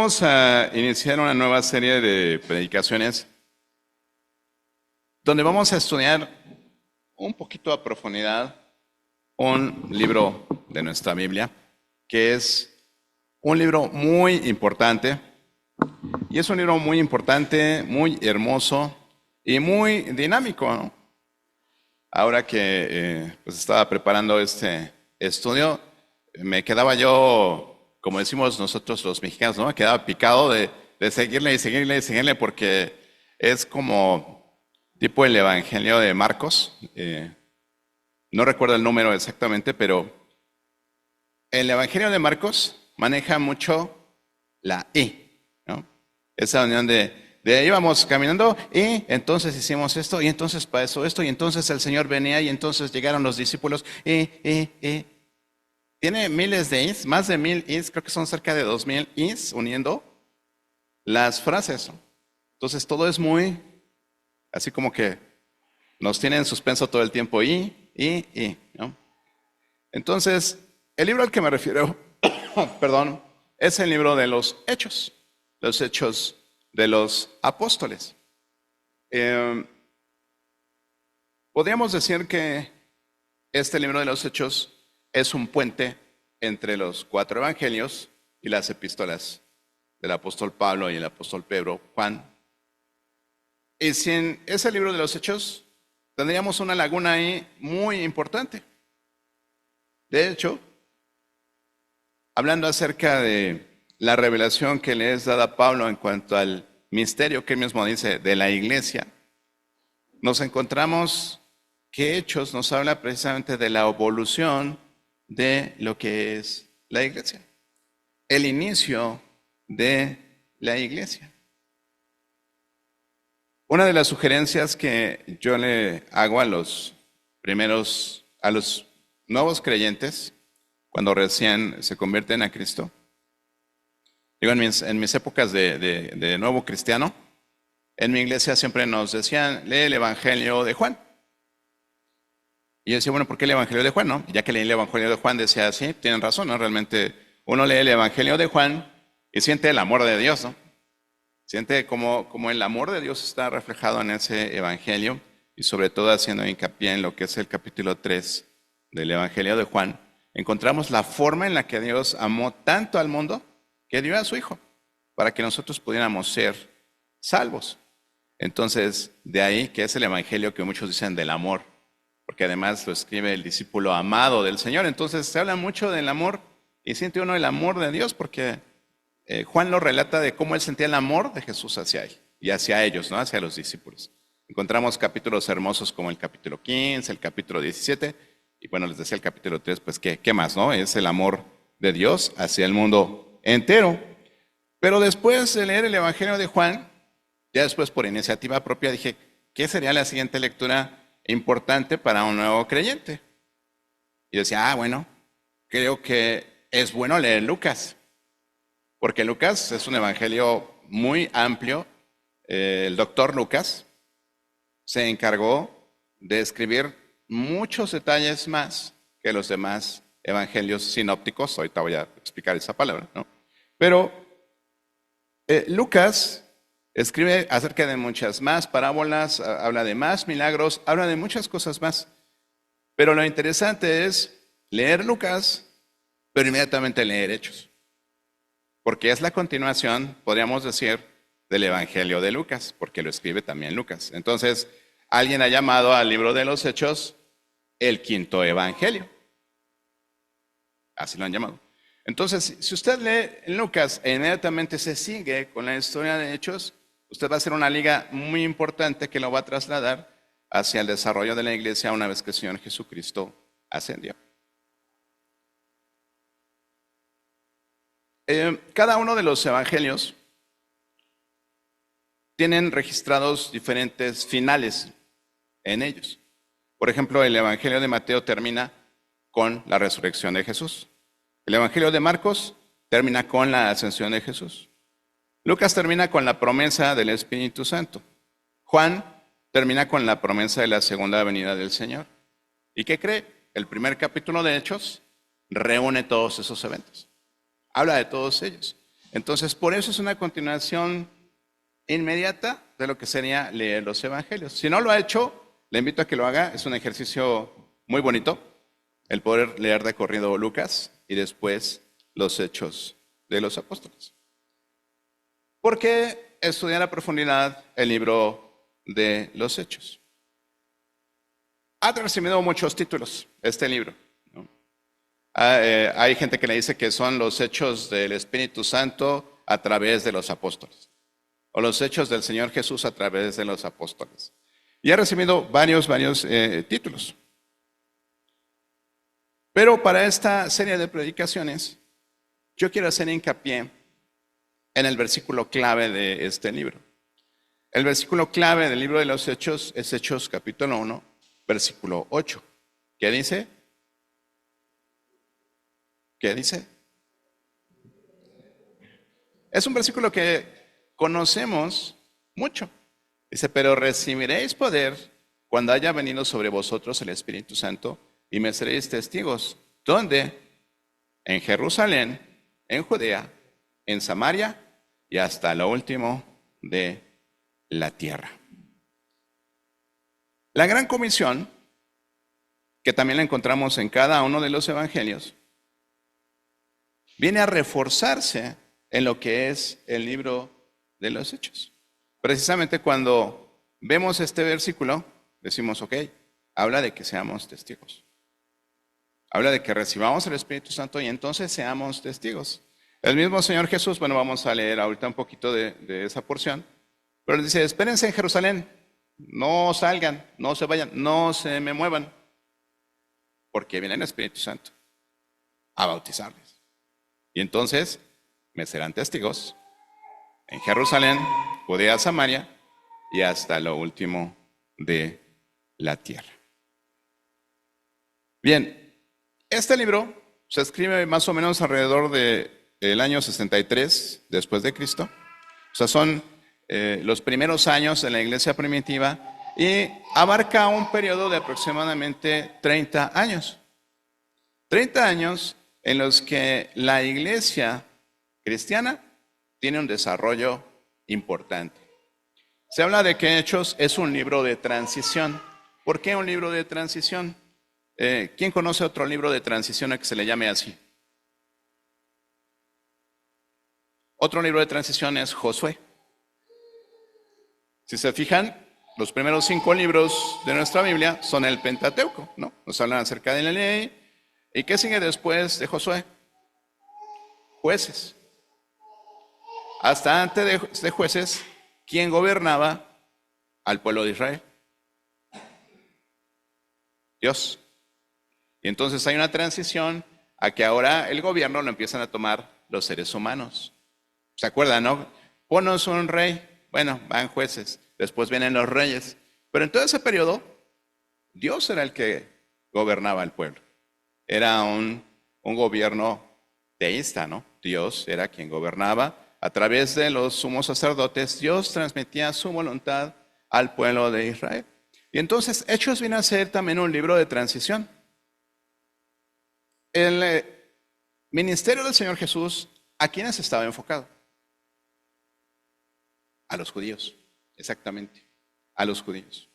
vamos a iniciar una nueva serie de predicaciones donde vamos a estudiar un poquito a profundidad un libro de nuestra Biblia, que es un libro muy importante, y es un libro muy importante, muy hermoso y muy dinámico, ¿no? Ahora que pues estaba preparando este estudio, me quedaba yo, como decimos nosotros los mexicanos, ¿no? Me quedaba picado de seguirle y seguirle y seguirle, porque es como tipo el Evangelio de Marcos. No recuerdo el número exactamente, pero el Evangelio de Marcos maneja mucho la I, ¿no? Esa unión de íbamos caminando y entonces hicimos esto y entonces pasó esto y entonces el Señor venía y entonces llegaron los discípulos y. Tiene miles de is, más de 1000 is, creo que son cerca de 2000 is uniendo las frases, ¿no? Entonces todo es muy, así como que nos tiene en suspenso todo el tiempo ¿no? Entonces, el libro al que me refiero, perdón, es el libro de los Hechos de los apóstoles. Podríamos decir que este libro de los Hechos es un puente entre los 4 evangelios y las epístolas del apóstol Pablo y el apóstol Pedro, Juan. Y sin ese libro de los Hechos, tendríamos una laguna ahí muy importante. De hecho, hablando acerca de la revelación que le es dada a Pablo en cuanto al misterio que él mismo dice de la iglesia, nos encontramos que Hechos nos habla precisamente de la evolución de lo que es la iglesia, el inicio de la iglesia. Una de las sugerencias que yo le hago a los nuevos creyentes, cuando recién se convierten a Cristo, digo, en mis épocas de nuevo cristiano, en mi iglesia siempre nos decían, lee el Evangelio de Juan. Y yo decía, bueno, ¿por qué el Evangelio de Juan, no? Ya que leí el Evangelio de Juan, decía, sí, tienen razón, ¿no? Realmente uno lee el Evangelio de Juan y siente el amor de Dios, ¿no? Siente como el amor de Dios está reflejado en ese Evangelio, y sobre todo haciendo hincapié en lo que es el capítulo 3 del Evangelio de Juan, encontramos la forma en la que Dios amó tanto al mundo que dio a su Hijo, para que nosotros pudiéramos ser salvos. Entonces, de ahí que es el Evangelio que muchos dicen del amor, porque además lo escribe el discípulo amado del Señor. Entonces se habla mucho del amor y siente uno el amor de Dios, porque Juan lo relata de cómo él sentía el amor de Jesús hacia él y hacia ellos, ¿no? Hacia los discípulos. Encontramos capítulos hermosos como el capítulo 15, el capítulo 17, y bueno, les decía el capítulo 3, pues ¿qué más, no? Es el amor de Dios hacia el mundo entero. Pero después de leer el Evangelio de Juan, ya después por iniciativa propia dije, ¿qué sería la siguiente lectura importante para un nuevo creyente? Y decía, bueno, creo que es bueno leer Lucas, porque Lucas es un evangelio muy amplio. El doctor Lucas se encargó de escribir muchos detalles más que los demás evangelios sinópticos. Ahorita voy a explicar esa palabra, ¿no? Pero Lucas escribe acerca de muchas más parábolas, habla de más milagros, habla de muchas cosas más. Pero lo interesante es leer Lucas, pero inmediatamente leer Hechos, porque es la continuación, podríamos decir, del Evangelio de Lucas, porque lo escribe también Lucas. Entonces, alguien ha llamado al libro de los Hechos el quinto Evangelio. Así lo han llamado. Entonces, si usted lee Lucas e inmediatamente se sigue con la historia de Hechos, usted va a hacer una liga muy importante que lo va a trasladar hacia el desarrollo de la iglesia una vez que el Señor Jesucristo ascendió. Cada uno de los evangelios tienen registrados diferentes finales en ellos. Por ejemplo, el Evangelio de Mateo termina con la resurrección de Jesús. El Evangelio de Marcos termina con la ascensión de Jesús. Lucas termina con la promesa del Espíritu Santo. Juan termina con la promesa de la segunda venida del Señor. ¿Y qué cree? El primer capítulo de Hechos reúne todos esos eventos. Habla de todos ellos. Entonces, por eso es una continuación inmediata de lo que sería leer los evangelios. Si no lo ha hecho, le invito a que lo haga. Es un ejercicio muy bonito, el poder leer de corrido Lucas y después los Hechos de los Apóstoles. ¿Por qué estudiar a profundidad el libro de los Hechos? Ha recibido muchos títulos este libro, ¿no? Hay gente que le dice que son los hechos del Espíritu Santo a través de los apóstoles, o los hechos del Señor Jesús a través de los apóstoles. Y ha recibido varios títulos. Pero para esta serie de predicaciones, yo quiero hacer hincapié en el versículo clave de este libro. El versículo clave del libro de los Hechos es Hechos capítulo 1, versículo 8. ¿Qué dice? ¿Qué dice? Es un versículo que conocemos mucho. Dice, pero recibiréis poder cuando haya venido sobre vosotros el Espíritu Santo y me seréis testigos. ¿Dónde? En Jerusalén, en Judea, en Samaria y hasta lo último de la tierra. La gran comisión, que también la encontramos en cada uno de los evangelios, viene a reforzarse en lo que es el libro de los Hechos. Precisamente cuando vemos este versículo, decimos, ok, habla de que seamos testigos. Habla de que recibamos el Espíritu Santo y entonces seamos testigos. El mismo Señor Jesús, bueno, vamos a leer ahorita un poquito de esa porción, pero dice, espérense en Jerusalén, no salgan, no se vayan, no se me muevan, porque viene el Espíritu Santo a bautizarles. Y entonces me serán testigos en Jerusalén, Judea, Samaria y hasta lo último de la tierra. Bien, este libro se escribe más o menos alrededor del año 63 después de Cristo. O sea, son los primeros años de la iglesia primitiva y abarca un periodo de aproximadamente 30 años. 30 años en los que la iglesia cristiana tiene un desarrollo importante. Se habla de que Hechos es un libro de transición. ¿Por qué un libro de transición? ¿Quién conoce otro libro de transición a que se le llame así? Otro libro de transición es Josué. Si se fijan, los primeros 5 libros de nuestra Biblia son el Pentateuco, ¿no? Nos hablan acerca de la ley. ¿Y qué sigue después de Josué? Jueces. Hasta antes de Jueces, ¿quién gobernaba al pueblo de Israel? Dios. Y entonces hay una transición a que ahora el gobierno lo empiezan a tomar los seres humanos. ¿Se acuerdan, no? Ponos un rey. Bueno, van jueces. Después vienen los reyes. Pero en todo ese periodo, Dios era el que gobernaba al pueblo. Era un gobierno teísta, ¿no? Dios era quien gobernaba. A través de los sumos sacerdotes, Dios transmitía su voluntad al pueblo de Israel. Y entonces Hechos viene a ser también un libro de transición. El ministerio del Señor Jesús, ¿a quiénes estaba enfocado? A los judíos, exactamente, a los judíos.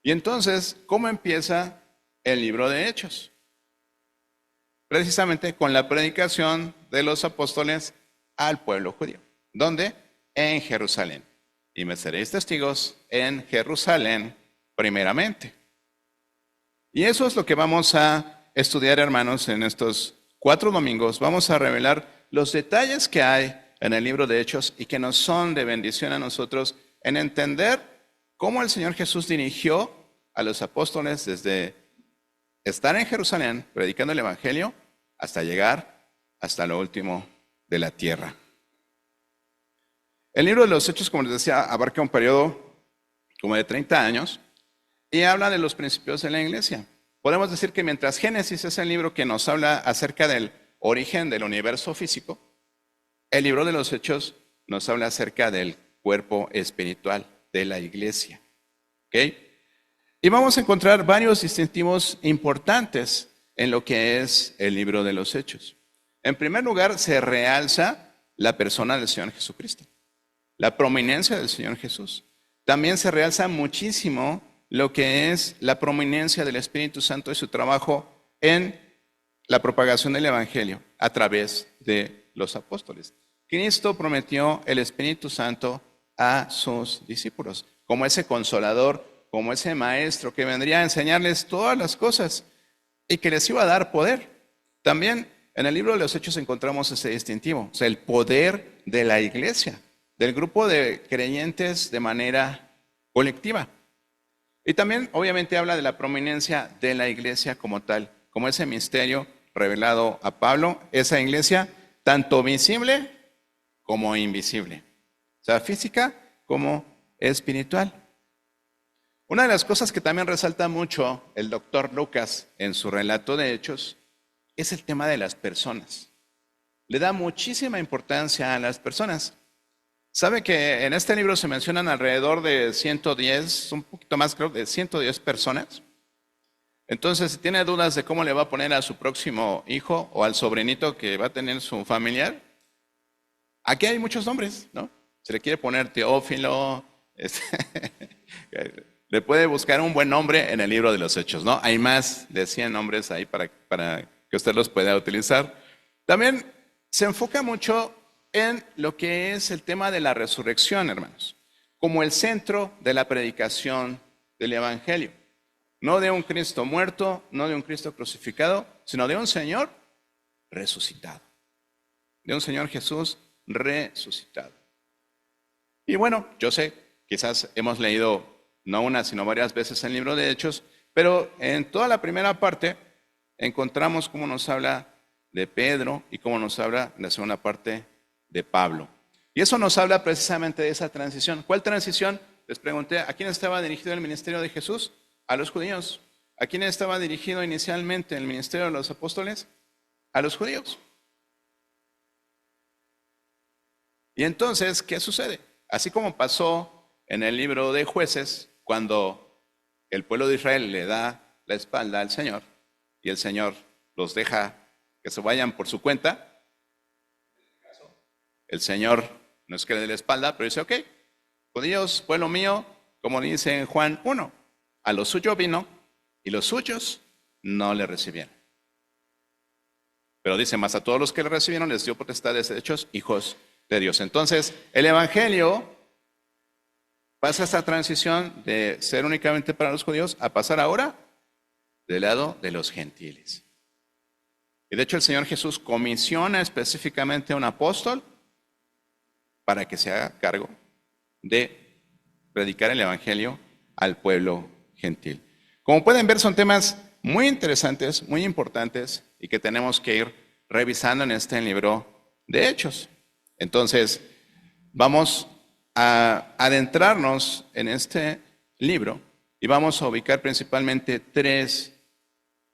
Y entonces, ¿cómo empieza el libro de Hechos? Precisamente con la predicación de los apóstoles al pueblo judío. ¿Dónde? En Jerusalén. Y me seréis testigos en Jerusalén primeramente. Y eso es lo que vamos a estudiar, hermanos, en estos 4 domingos. Vamos a revelar los detalles que hay en el libro de Hechos y que nos son de bendición a nosotros en entender cómo el Señor Jesús dirigió a los apóstoles desde estar en Jerusalén predicando el Evangelio hasta llegar hasta lo último de la tierra. El libro de los Hechos, como les decía, abarca un periodo como de 30 años y habla de los principios de la iglesia. Podemos decir que mientras Génesis es el libro que nos habla acerca del origen del universo físico, el libro de los Hechos nos habla acerca del cuerpo espiritual de la iglesia. ¿Ok? Y vamos a encontrar varios distintivos importantes en lo que es el libro de los Hechos. En primer lugar, se realza la persona del Señor Jesucristo, la prominencia del Señor Jesús. También se realza muchísimo lo que es la prominencia del Espíritu Santo y su trabajo en la propagación del Evangelio a través de los apóstoles. Cristo prometió el Espíritu Santo a sus discípulos, como ese consolador, como ese maestro que vendría a enseñarles todas las cosas y que les iba a dar poder. También en el libro de los Hechos encontramos ese distintivo, o sea, el poder de la iglesia, del grupo de creyentes de manera colectiva. Y también, obviamente, habla de la prominencia de la iglesia como tal, como ese misterio revelado a Pablo, esa iglesia tanto visible como invisible, o sea, física como espiritual. Una de las cosas que también resalta mucho el doctor Lucas en su relato de Hechos es el tema de las personas. Le da muchísima importancia a las personas. Sabe que en este libro se mencionan alrededor de 110, un poquito más creo, de 110 personas. Entonces, si tiene dudas de cómo le va a poner a su próximo hijo o al sobrinito que va a tener su familiar, aquí hay muchos nombres, ¿no? Se le quiere poner Teófilo, le puede buscar un buen nombre en el libro de los Hechos, ¿no? Hay más de 100 nombres ahí para que usted los pueda utilizar. También se enfoca mucho en lo que es el tema de la resurrección, hermanos, como el centro de la predicación del Evangelio. No de un Cristo muerto, no de un Cristo crucificado, sino de un Señor resucitado, de un Señor Jesús resucitado. Y bueno, yo sé, quizás hemos leído no una, sino varias veces el libro de Hechos, pero en toda la primera parte encontramos cómo nos habla de Pedro y cómo nos habla en la segunda parte de Pablo. Y eso nos habla precisamente de esa transición. ¿Cuál transición? Les pregunté, ¿a quién estaba dirigido el ministerio de Jesús? A los judíos. ¿A quién estaba dirigido inicialmente el ministerio de los apóstoles? A los judíos. Y entonces, ¿qué sucede? Así como pasó en el libro de Jueces, cuando el pueblo de Israel le da la espalda al Señor y el Señor los deja que se vayan por su cuenta, el Señor no es que le dé la espalda, pero dice, ok, judíos, pueblo mío, como dice en Juan 1, a lo suyo vino y los suyos no le recibieron. Pero dice, más a todos los que le recibieron les dio potestad de ser hechos hijos de Dios. Entonces, el Evangelio pasa esta transición de ser únicamente para los judíos a pasar ahora del lado de los gentiles. Y de hecho el Señor Jesús comisiona específicamente a un apóstol para que se haga cargo de predicar el Evangelio al pueblo gentil. Como pueden ver, son temas muy interesantes, muy importantes y que tenemos que ir revisando en este libro de Hechos. Entonces, vamos a adentrarnos en este libro y vamos a ubicar principalmente 3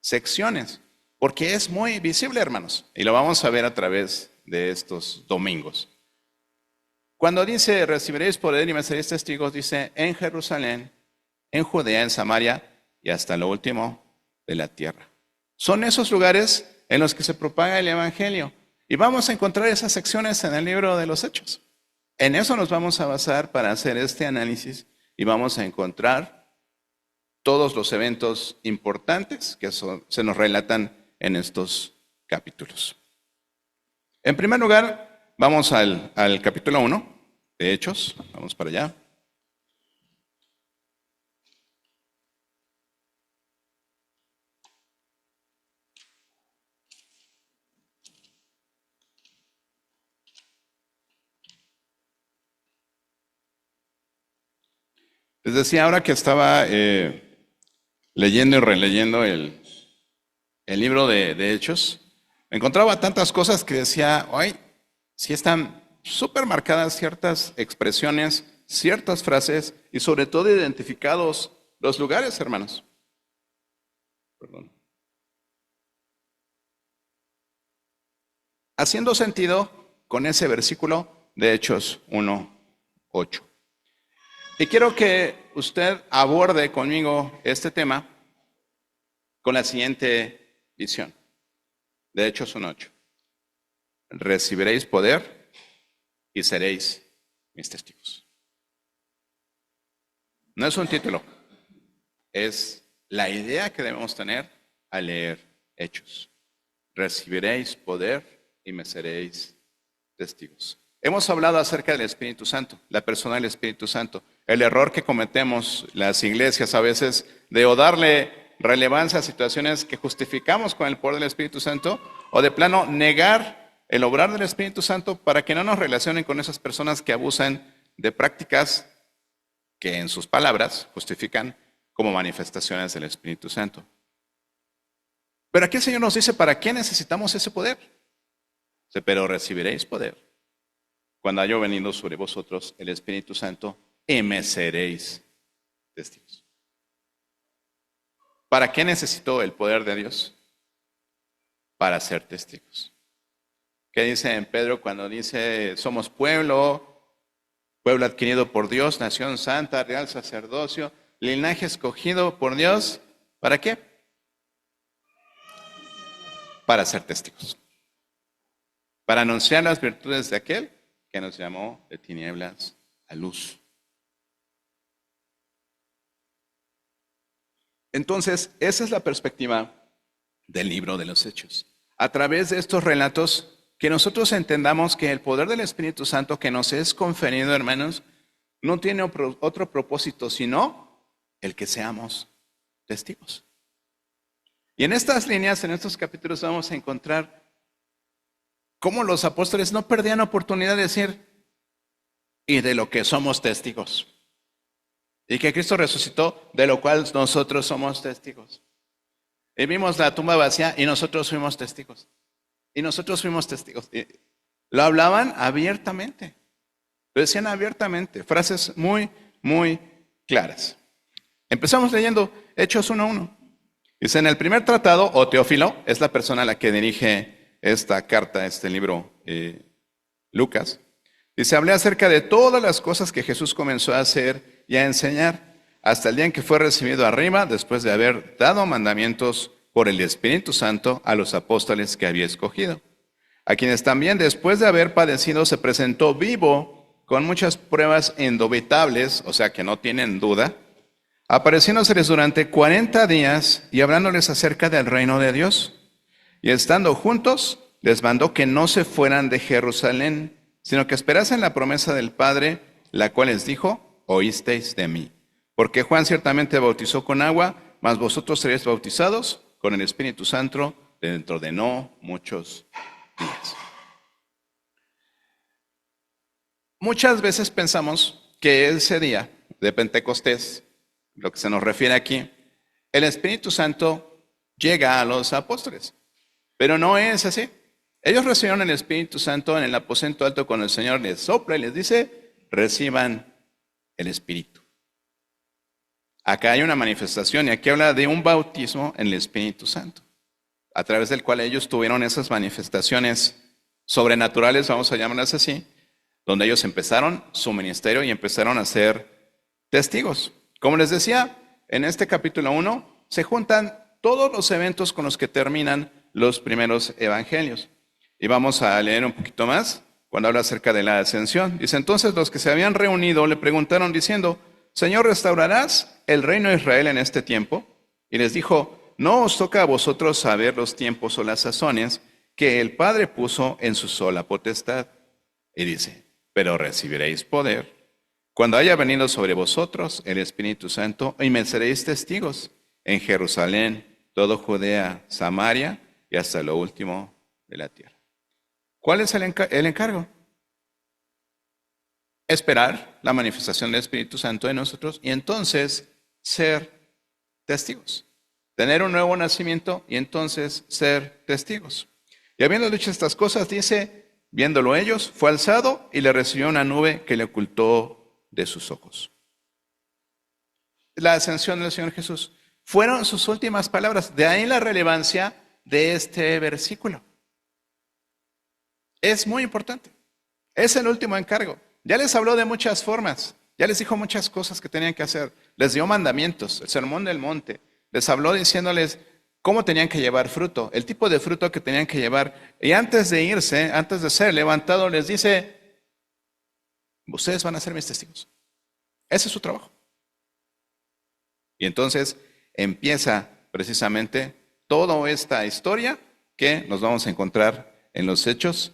secciones, porque es muy visible, hermanos, y lo vamos a ver a través de estos domingos. Cuando dice, recibiréis poder y me seréis testigos, dice, en Jerusalén, en Judea, en Samaria y hasta lo último de la tierra. Son esos lugares en los que se propaga el Evangelio. Y vamos a encontrar esas secciones en el libro de los Hechos. En eso nos vamos a basar para hacer este análisis y vamos a encontrar todos los eventos importantes que se nos relatan en estos capítulos. En primer lugar, vamos al capítulo 1 de Hechos. Vamos para allá. Les decía ahora que estaba leyendo y releyendo el libro de Hechos, encontraba tantas cosas que decía, ay, sí están súper marcadas ciertas expresiones, ciertas frases y sobre todo identificados los lugares, hermanos. Perdón. Haciendo sentido con ese versículo de Hechos 1:8. Y quiero que usted aborde conmigo este tema con la siguiente visión de Hechos 1:8. Recibiréis poder y seréis mis testigos. No es un título, es la idea que debemos tener al leer Hechos. Recibiréis poder y me seréis testigos. Hemos hablado acerca del Espíritu Santo, la persona del Espíritu Santo. El error que cometemos las iglesias a veces de o darle relevancia a situaciones que justificamos con el poder del Espíritu Santo, o de plano negar el obrar del Espíritu Santo para que no nos relacionen con esas personas que abusan de prácticas que en sus palabras justifican como manifestaciones del Espíritu Santo. Pero aquí el Señor nos dice, ¿para qué necesitamos ese poder? Dice, pero recibiréis poder cuando haya venido sobre vosotros el Espíritu Santo y me seréis testigos. ¿Para qué necesitó el poder de Dios? Para ser testigos. ¿Qué dice en Pedro cuando dice, somos pueblo adquirido por Dios, nación santa, real sacerdocio, linaje escogido por Dios? ¿Para qué? Para ser testigos. Para anunciar las virtudes de aquel que nos llamó de tinieblas a luz. Entonces, esa es la perspectiva del libro de los Hechos. A través de estos relatos, que nosotros entendamos que el poder del Espíritu Santo que nos es conferido, hermanos, no tiene otro propósito sino el que seamos testigos. Y en estas líneas, en estos capítulos, vamos a encontrar cómo los apóstoles no perdían oportunidad de decir, y de lo que somos testigos. Y que Cristo resucitó, de lo cual nosotros somos testigos. Y vimos la tumba vacía y nosotros fuimos testigos. Y nosotros fuimos testigos. Y lo hablaban abiertamente. Lo decían abiertamente. Frases muy, muy claras. Empezamos leyendo Hechos 1:1. Dice, en el primer tratado, o Teófilo, es la persona a la que dirige esta carta, este libro, Lucas. Dice, hablé acerca de todas las cosas que Jesús comenzó a hacer y a enseñar hasta el día en que fue recibido arriba, después de haber dado mandamientos por el Espíritu Santo a los apóstoles que había escogido, a quienes también después de haber padecido se presentó vivo con muchas pruebas indubitables, o sea que no tienen duda, apareciéndoseles durante 40 días y hablándoles acerca del reino de Dios. Y estando juntos, les mandó que no se fueran de Jerusalén, sino que esperasen la promesa del Padre, la cual les dijo, oísteis de mí. Porque Juan ciertamente bautizó con agua, mas vosotros seréis bautizados con el Espíritu Santo dentro de no muchos días. Muchas veces pensamos que ese día de Pentecostés, lo que se nos refiere aquí, el Espíritu Santo llega a los apóstoles. Pero no es así. Ellos recibieron el Espíritu Santo en el aposento alto cuando el Señor les sopla y les dice, reciban el Espíritu. Acá hay una manifestación y aquí habla de un bautismo en el Espíritu Santo, a través del cual ellos tuvieron esas manifestaciones sobrenaturales, vamos a llamarlas así, donde ellos empezaron su ministerio y empezaron a ser testigos. Como les decía, en este capítulo 1 se juntan todos los eventos con los que terminan los primeros evangelios. Y vamos a leer un poquito más cuando habla acerca de la ascensión. Dice, entonces los que se habían reunido le preguntaron diciendo, Señor, ¿restaurarás el reino de Israel en este tiempo? Y les dijo, no os toca a vosotros saber los tiempos o las sazones que el Padre puso en su sola potestad. Y dice, pero recibiréis poder cuando haya venido sobre vosotros el Espíritu Santo y me seréis testigos en Jerusalén, todo Judea, Samaria y hasta lo último de la tierra. ¿Cuál es el encargo? Esperar la manifestación del Espíritu Santo en nosotros y entonces ser testigos. Tener un nuevo nacimiento y entonces ser testigos. Y habiendo dicho estas cosas, dice, viéndolo ellos, fue alzado y le recibió una nube que le ocultó de sus ojos. La ascensión del Señor Jesús. Fueron sus últimas palabras. De ahí la relevancia de este versículo. Es muy importante. Es el último encargo. Ya les habló de muchas formas. Ya les dijo muchas cosas que tenían que hacer. Les dio mandamientos, el sermón del monte. Les habló diciéndoles cómo tenían que llevar fruto, el tipo de fruto que tenían que llevar. Y antes de irse, antes de ser levantado, les dice, Ustedes van a ser mis testigos. Ese es su trabajo. Y entonces empieza precisamente toda esta historia que nos vamos a encontrar en los Hechos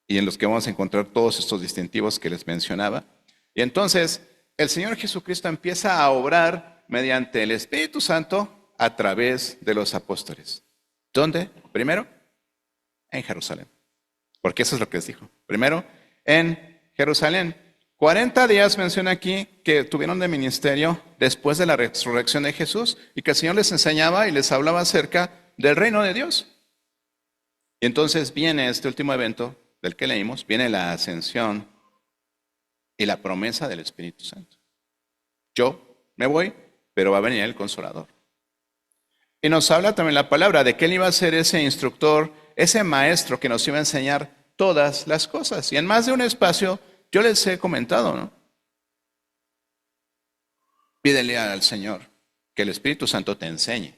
y en los que vamos a encontrar todos estos distintivos que les mencionaba. Y entonces el Señor Jesucristo empieza a obrar mediante el Espíritu Santo a través de los apóstoles. ¿Dónde? Primero, en Jerusalén. Porque eso es lo que les dijo. Primero, en Jerusalén. 40 días menciona aquí que tuvieron de ministerio después de la resurrección de Jesús y que el Señor les enseñaba y les hablaba acerca del reino de Dios. Y entonces viene este último evento del que leímos, viene la ascensión y la promesa del Espíritu Santo. Yo me voy, pero va a venir el Consolador. Y nos habla también la palabra de que Él iba a ser ese instructor, ese maestro que nos iba a enseñar todas las cosas. Y en más de un espacio yo les he comentado, ¿no? Pídele al Señor que el Espíritu Santo te enseñe.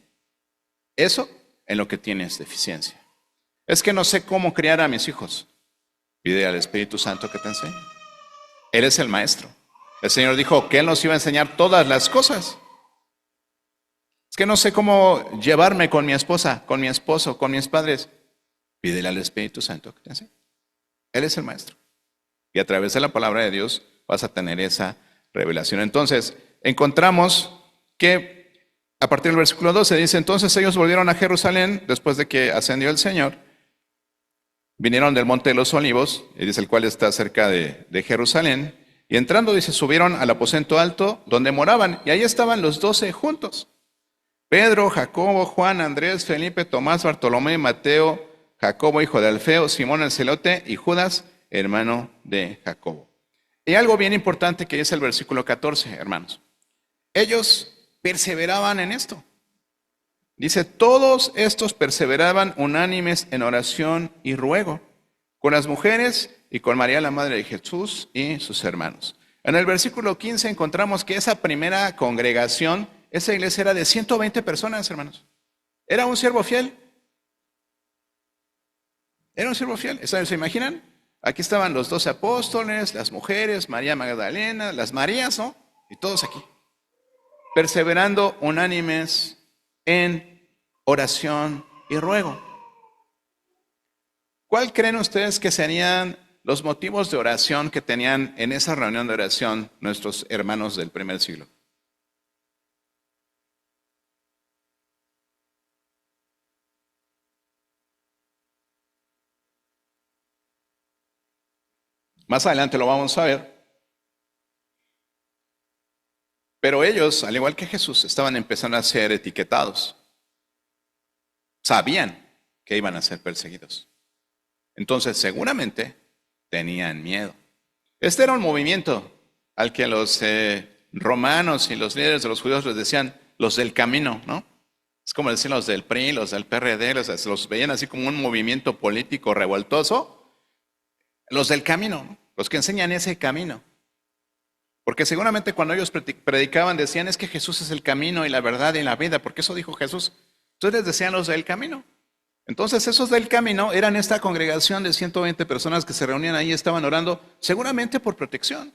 Eso en lo que tienes deficiencia. Es que no sé cómo criar a mis hijos. Pide al Espíritu Santo que te enseñe. Él es el maestro. El Señor dijo que Él nos iba a enseñar todas las cosas. Es que no sé cómo llevarme con mi esposa, con mi esposo, con mis padres. Pídele al Espíritu Santo que te enseñe. Él es el maestro. Y a través de la palabra de Dios vas a tener esa revelación. Entonces, encontramos que a partir del versículo 12 dice, entonces ellos volvieron a Jerusalén después de que ascendió el Señor. Vinieron del Monte de los Olivos, y dice el cual está cerca de Jerusalén. Y entrando, dice, subieron al aposento alto donde moraban. Y ahí estaban los 12 juntos. Pedro, Jacobo, Juan, Andrés, Felipe, Tomás, Bartolomé, Mateo, Jacobo, hijo de Alfeo, Simón el Celote y Judas, hermano de Jacobo. Y algo bien importante que dice el versículo 14, hermanos. Ellos perseveraban en esto. Dice, todos estos perseveraban unánimes en oración y ruego, con las mujeres y con María, la madre de Jesús, y sus hermanos. En el versículo 15 encontramos que esa primera congregación, esa iglesia era de 120 personas, hermanos. Era un siervo fiel. Era un siervo fiel. ¿Se imaginan? Aquí estaban los 12 apóstoles, las mujeres, María Magdalena, las Marías, ¿no? Y todos aquí. Perseverando unánimes en oración y ruego. ¿Cuál creen ustedes que serían los motivos de oración que tenían en esa reunión de oración nuestros hermanos del primer siglo? Más adelante lo vamos a ver. Pero ellos, al igual que Jesús, estaban empezando a ser etiquetados. Sabían que iban a ser perseguidos. Entonces, seguramente, tenían miedo. Este era un movimiento al que los romanos y los líderes de los judíos les decían los del camino, ¿no? Es como decir los del PRI, los del PRD, los veían así como un movimiento político revoltoso. Los del camino, ¿no? Los que enseñan ese camino. Porque seguramente cuando ellos predicaban decían es que Jesús es el camino y la verdad y la vida, porque eso dijo Jesús. Entonces les decían los del camino. Entonces esos del camino eran esta congregación de 120 personas que se reunían ahí y estaban orando, seguramente por protección.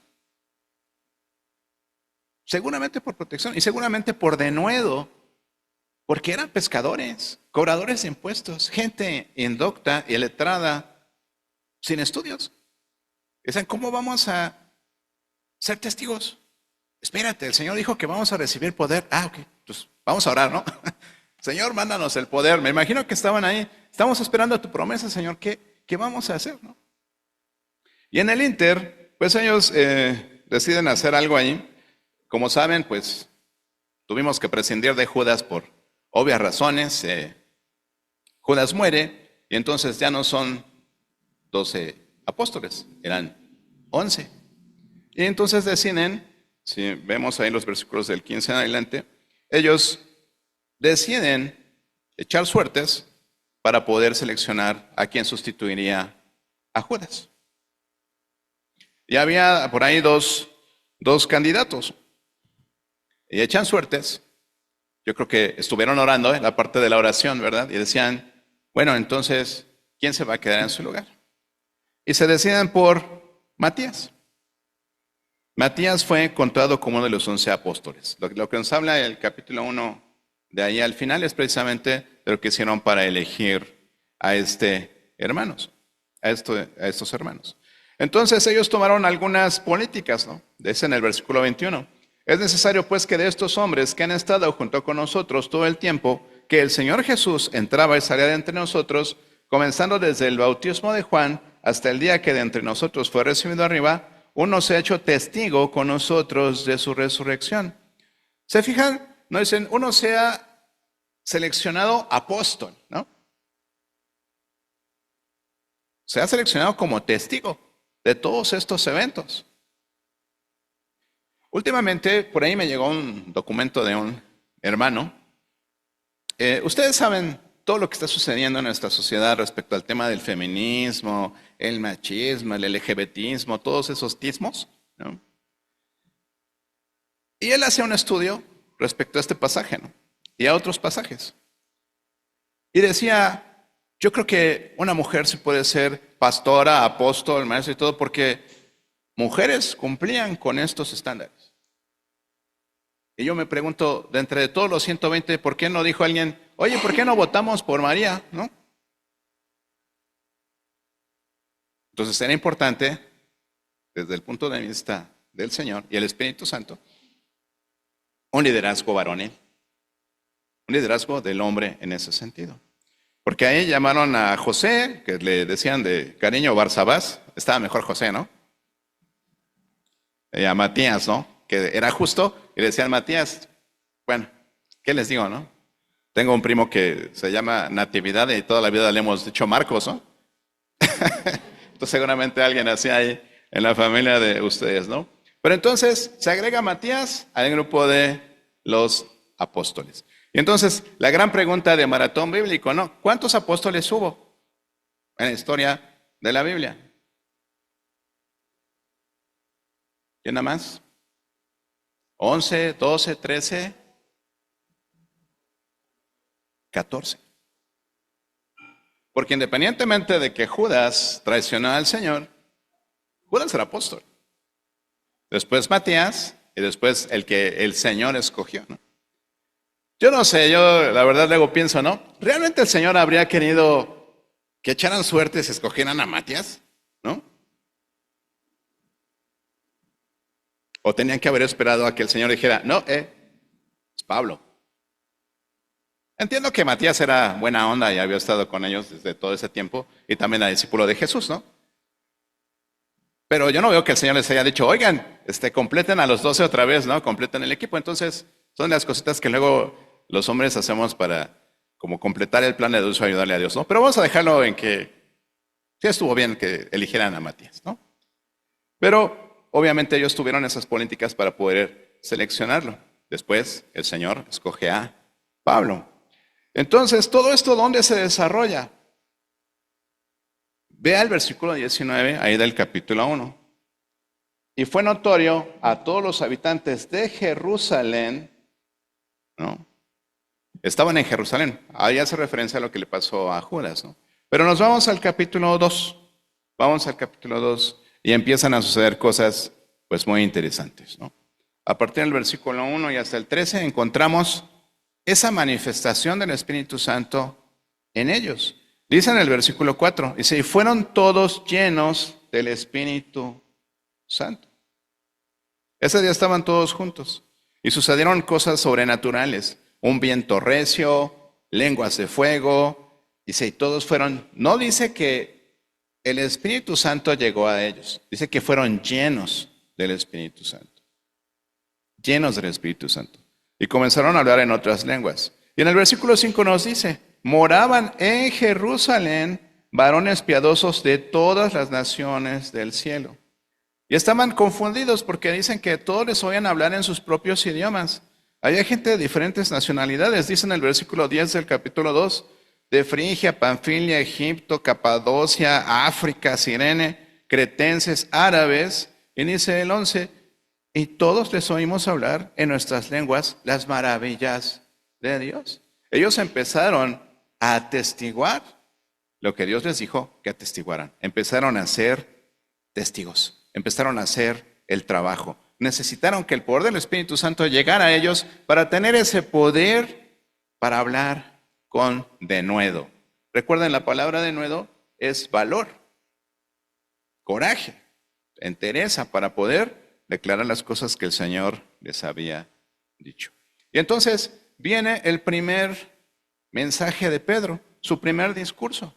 Seguramente por protección y seguramente por denuedo, porque eran pescadores, cobradores de impuestos, gente indocta y letrada, sin estudios. Dicen, ¿cómo vamos a ser testigos? Espérate, el Señor dijo que vamos a recibir poder. Ok, pues vamos a orar, ¿no? Señor, mándanos el poder. Me imagino que estaban ahí. Estamos esperando tu promesa, Señor. ¿Qué vamos a hacer, no? Y en el Inter, pues ellos deciden hacer algo ahí. Como saben, pues tuvimos que prescindir de Judas por obvias razones. Judas muere y entonces ya no son 12 apóstoles, eran 11. Y entonces deciden, si vemos ahí los versículos del 15 en adelante, ellos deciden echar suertes para poder seleccionar a quien sustituiría a Judas. Y había por ahí dos candidatos. Y echan suertes. Yo creo que estuvieron orando en la parte de la oración, ¿verdad? Y decían, bueno, entonces, ¿quién se va a quedar en su lugar? Y se deciden por Matías. Matías fue contado como uno de los 11 apóstoles. Lo que nos habla el capítulo 1 de ahí al final es precisamente de lo que hicieron para elegir a estos hermanos. Entonces ellos tomaron algunas políticas, ¿no? Dice en el versículo 21. Es necesario pues que de estos hombres que han estado junto con nosotros todo el tiempo, que el Señor Jesús entraba y salía de entre nosotros, comenzando desde el bautismo de Juan hasta el día que de entre nosotros fue recibido arriba, uno se ha hecho testigo con nosotros de su resurrección. ¿Se fijan? No dicen, uno sea seleccionado apóstol, ¿no? Se ha seleccionado como testigo de todos estos eventos. Últimamente, por ahí me llegó un documento de un hermano. Ustedes saben todo lo que está sucediendo en nuestra sociedad respecto al tema del feminismo, el machismo, el LGBTismo, todos esos tismos, ¿no? Y él hacía un estudio respecto a este pasaje, ¿no? Y a otros pasajes. Y decía, yo creo que una mujer sí puede ser pastora, apóstol, maestro y todo, porque mujeres cumplían con estos estándares. Y yo me pregunto, de entre todos los 120, ¿por qué no dijo alguien, oye, ¿por qué no votamos por María? ¿No? Entonces era importante, desde el punto de vista del Señor y el Espíritu Santo, un liderazgo varonil, un liderazgo del hombre en ese sentido. Porque ahí llamaron a José, que le decían de cariño Barsabás, estaba mejor José, ¿no? Y a Matías, ¿no? Que era justo, y le decían Matías, bueno, ¿qué les digo, no? Tengo un primo que se llama Natividad y toda la vida le hemos dicho Marcos, ¿no? Entonces seguramente alguien así ahí en la familia de ustedes, ¿no? Pero entonces se agrega Matías al grupo de los apóstoles. Y entonces la gran pregunta de maratón bíblico, ¿no? ¿Cuántos apóstoles hubo en la historia de la Biblia? ¿Quién nada más? ¿11, 12, 13, 14? Porque independientemente de que Judas traicionó al Señor, Judas era apóstol. Después Matías y después el que el Señor escogió, ¿no? Yo no sé, yo la verdad luego pienso, ¿no? ¿Realmente el Señor habría querido que echaran suerte y se escogieran a Matías? ¿No? O tenían que haber esperado a que el Señor dijera, no, es Pablo. Entiendo que Matías era buena onda y había estado con ellos desde todo ese tiempo y también era discípulo de Jesús, ¿no? Pero yo no veo que el Señor les haya dicho, oigan, completen a los 12 otra vez, ¿no? Completen el equipo. Entonces, son las cositas que luego los hombres hacemos para como completar el plan de Dios o ayudarle a Dios, ¿no? Pero vamos a dejarlo en que sí estuvo bien que eligieran a Matías, ¿no? Pero obviamente ellos tuvieron esas políticas para poder seleccionarlo. Después el Señor escoge a Pablo. Entonces, ¿todo esto dónde se desarrolla? Vea el versículo 19, ahí del capítulo 1. Y fue notorio a todos los habitantes de Jerusalén, ¿no? Estaban en Jerusalén. Ahí hace referencia a lo que le pasó a Judas, ¿no? Pero nos vamos al capítulo 2. Vamos al capítulo 2 y empiezan a suceder cosas pues muy interesantes, ¿no? A partir del versículo 1 y hasta el 13 encontramos esa manifestación del Espíritu Santo en ellos. Dice en el versículo 4, dice, y fueron todos llenos del Espíritu Santo. Ese día estaban todos juntos y sucedieron cosas sobrenaturales, un viento recio, lenguas de fuego, dice, y todos fueron, no dice que el Espíritu Santo llegó a ellos, dice que fueron llenos del Espíritu Santo, llenos del Espíritu Santo, y comenzaron a hablar en otras lenguas. Y en el versículo 5 nos dice, moraban en Jerusalén varones piadosos de todas las naciones del cielo. Y estaban confundidos porque dicen que todos les oían hablar en sus propios idiomas. Había gente de diferentes nacionalidades, dice en el versículo 10 del capítulo 2, de Frigia, Panfilia, Egipto, Capadocia, África, Cirene, cretenses, árabes. Y dice el 11, y todos les oímos hablar en nuestras lenguas las maravillas de Dios. Ellos empezaron a atestiguar lo que Dios les dijo que atestiguaran. Empezaron a ser testigos, empezaron a ser el trabajo. Necesitaron que el poder del Espíritu Santo llegara a ellos para tener ese poder para hablar con denuedo. Recuerden, la palabra denuedo es valor, coraje, entereza para poder declarar las cosas que el Señor les había dicho. Y entonces viene el primer mensaje de Pedro, su primer discurso.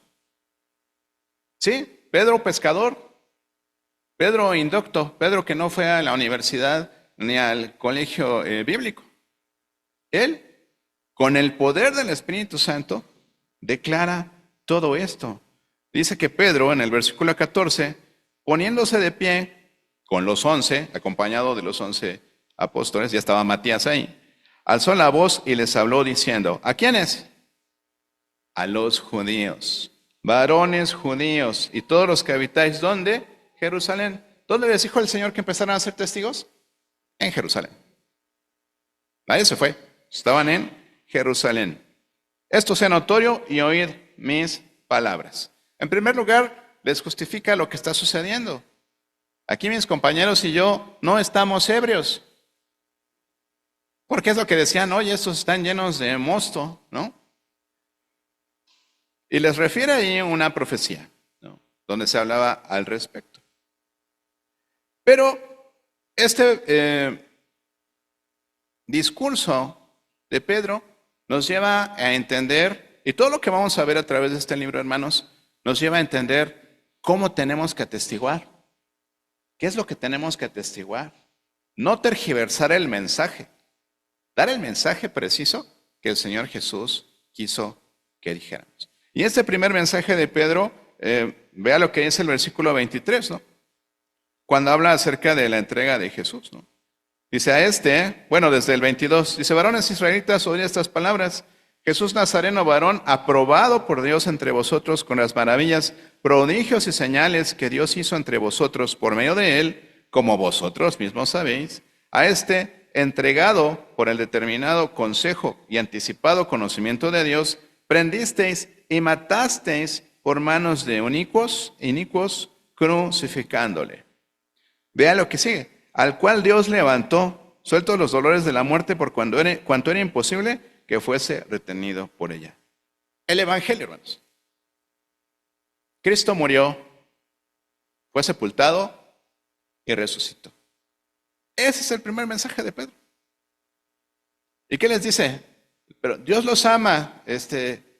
Sí, Pedro pescador, Pedro indocto, Pedro que no fue a la universidad ni al colegio bíblico. Él, con el poder del Espíritu Santo, declara todo esto. Dice que Pedro, en el versículo 14, poniéndose de pie con los 11, acompañado de los 11 apóstoles, ya estaba Matías ahí, alzó la voz y les habló diciendo, ¿a quiénes? A los judíos, varones judíos y todos los que habitáis, ¿dónde? Jerusalén. ¿Dónde les dijo el Señor que empezaran a ser testigos? En Jerusalén. Nadie se fue, estaban en Jerusalén. Esto sea notorio y oíd mis palabras. En primer lugar, les justifica lo que está sucediendo. Aquí mis compañeros y yo no estamos ebrios. Porque es lo que decían, oye, estos están llenos de mosto, ¿no? Y les refiere ahí una profecía, ¿no? Donde se hablaba al respecto. Pero este discurso de Pedro nos lleva a entender, y todo lo que vamos a ver a través de este libro, hermanos, nos lleva a entender cómo tenemos que atestiguar. ¿Qué es lo que tenemos que atestiguar? No tergiversar el mensaje, dar el mensaje preciso que el Señor Jesús quiso que dijéramos. Y este primer mensaje de Pedro, vea lo que dice el versículo 23, ¿no? Cuando habla acerca de la entrega de Jesús, ¿no? Dice desde el 22, dice, varones israelitas, oíd estas palabras. Jesús Nazareno, varón, aprobado por Dios entre vosotros con las maravillas, prodigios y señales que Dios hizo entre vosotros por medio de él, como vosotros mismos sabéis, a entregado por el determinado consejo y anticipado conocimiento de Dios, prendisteis y matasteis por manos de inicuos, crucificándole. Vea lo que sigue. Al cual Dios levantó, sueltos los dolores de la muerte por cuanto era imposible que fuese retenido por ella. El Evangelio, hermanos. Cristo murió, fue sepultado y resucitó. Ese es el primer mensaje de Pedro. ¿Y qué les dice? Pero Dios los ama,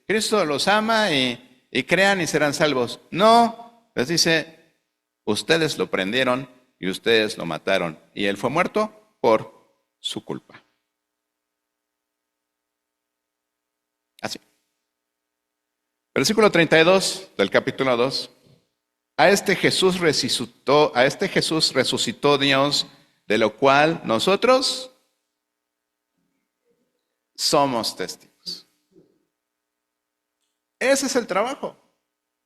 Cristo los ama y crean y serán salvos. No, les dice, ustedes lo prendieron y ustedes lo mataron. Y él fue muerto por su culpa. Así. Versículo 32 del capítulo 2. A este Jesús resucitó Dios, de lo cual nosotros somos testigos. Ese es el trabajo.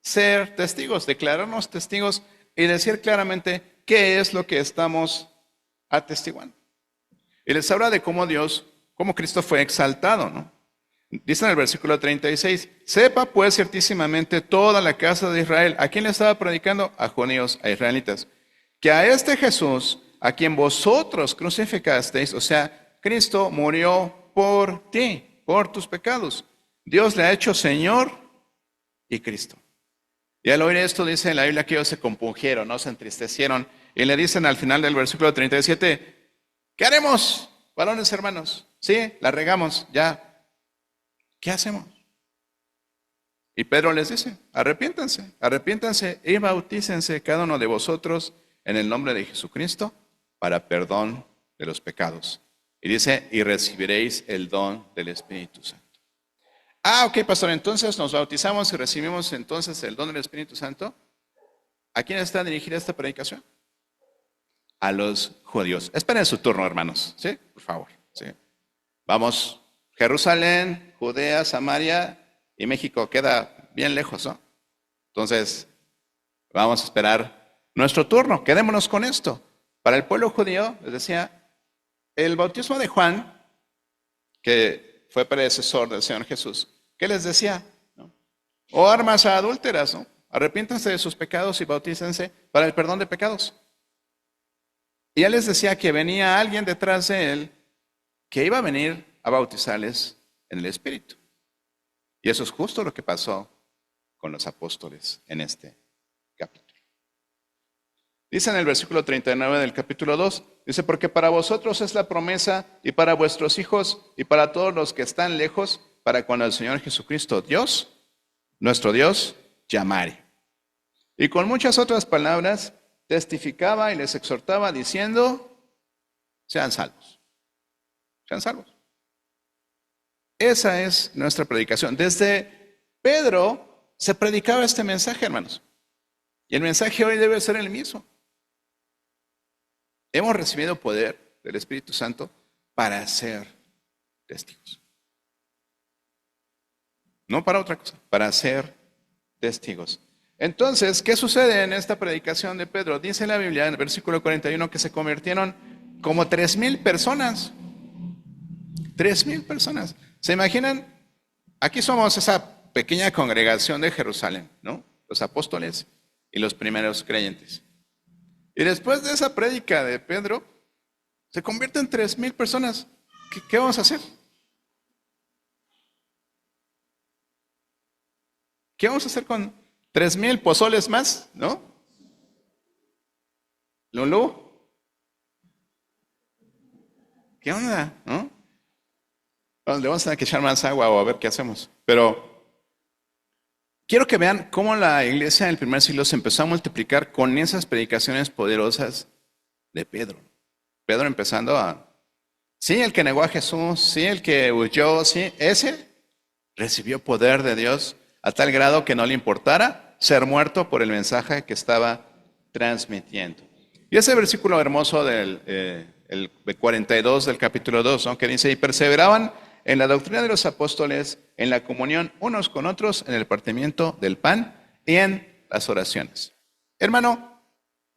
Ser testigos, declararnos testigos y decir claramente qué es lo que estamos atestiguando. Y les habla de cómo Cristo fue exaltado, ¿no? Dice en el versículo 36, sepa pues ciertísimamente toda la casa de Israel. ¿A quién le estaba predicando? A judíos, a israelitas. Que a este Jesús, a quien vosotros crucificasteis, o sea, Cristo murió por ti, por tus pecados. Dios le ha hecho Señor y Cristo. Y al oír esto dice en la Biblia que ellos se compungieron, no se entristecieron. Y le dicen al final del versículo 37, ¿qué haremos, varones hermanos? Sí, la regamos, ya. ¿Qué hacemos? Y Pedro les dice, arrepiéntanse y bautícense cada uno de vosotros en el nombre de Jesucristo para perdón de los pecados. Y dice, y recibiréis el don del Espíritu Santo. Ok, pastor, entonces nos bautizamos y recibimos entonces el don del Espíritu Santo. ¿A quién está dirigida esta predicación? A los judíos. Esperen su turno, hermanos, ¿sí? Por favor, ¿sí? Vamos, Jerusalén, Judea, Samaria y México queda bien lejos, ¿no? Entonces, vamos a esperar nuestro turno. Quedémonos con esto. Para el pueblo judío, les decía, el bautismo de Juan, que fue predecesor del Señor Jesús, ¿qué les decía? ¿No? O armas adúlteras, ¿no? Arrepiéntanse de sus pecados y bautícense para el perdón de pecados. Y él les decía que venía alguien detrás de él que iba a venir a bautizarles en el Espíritu. Y eso es justo lo que pasó con los apóstoles en este capítulo. Dice en el versículo 39 del capítulo 2, dice, porque para vosotros es la promesa y para vuestros hijos y para todos los que están lejos, para cuando el Señor Jesucristo, Dios, nuestro Dios, llamare. Y con muchas otras palabras testificaba y les exhortaba diciendo, sean salvos, sean salvos. Esa es nuestra predicación. Desde Pedro se predicaba este mensaje, hermanos. Y el mensaje hoy debe ser el mismo. Hemos recibido poder del Espíritu Santo para ser testigos. No para otra cosa, para ser testigos. Entonces, ¿qué sucede en esta predicación de Pedro? Dice la Biblia en el versículo 41 que se convirtieron como 3,000 personas. 3,000 personas. ¿Se imaginan? Aquí somos esa pequeña congregación de Jerusalén, ¿no? Los apóstoles y los primeros creyentes. Y después de esa prédica de Pedro, se convierten en 3,000 personas. ¿Qué vamos a hacer? ¿Qué vamos a hacer con 3,000 pozoles más? ¿No? ¿Lulú? ¿Qué onda? ¿No? Bueno, le vamos a tener que echar más agua o a ver qué hacemos. Pero quiero que vean cómo la iglesia del primer siglo se empezó a multiplicar con esas predicaciones poderosas de Pedro. Pedro empezando sí, el que negó a Jesús, sí, el que huyó, sí, ese recibió poder de Dios a tal grado que no le importara ser muerto por el mensaje que estaba transmitiendo. Y ese versículo hermoso del 42 del capítulo 2, ¿no? Que dice, y perseveraban en la doctrina de los apóstoles, en la comunión unos con otros, en el partimiento del pan y en las oraciones. Hermano,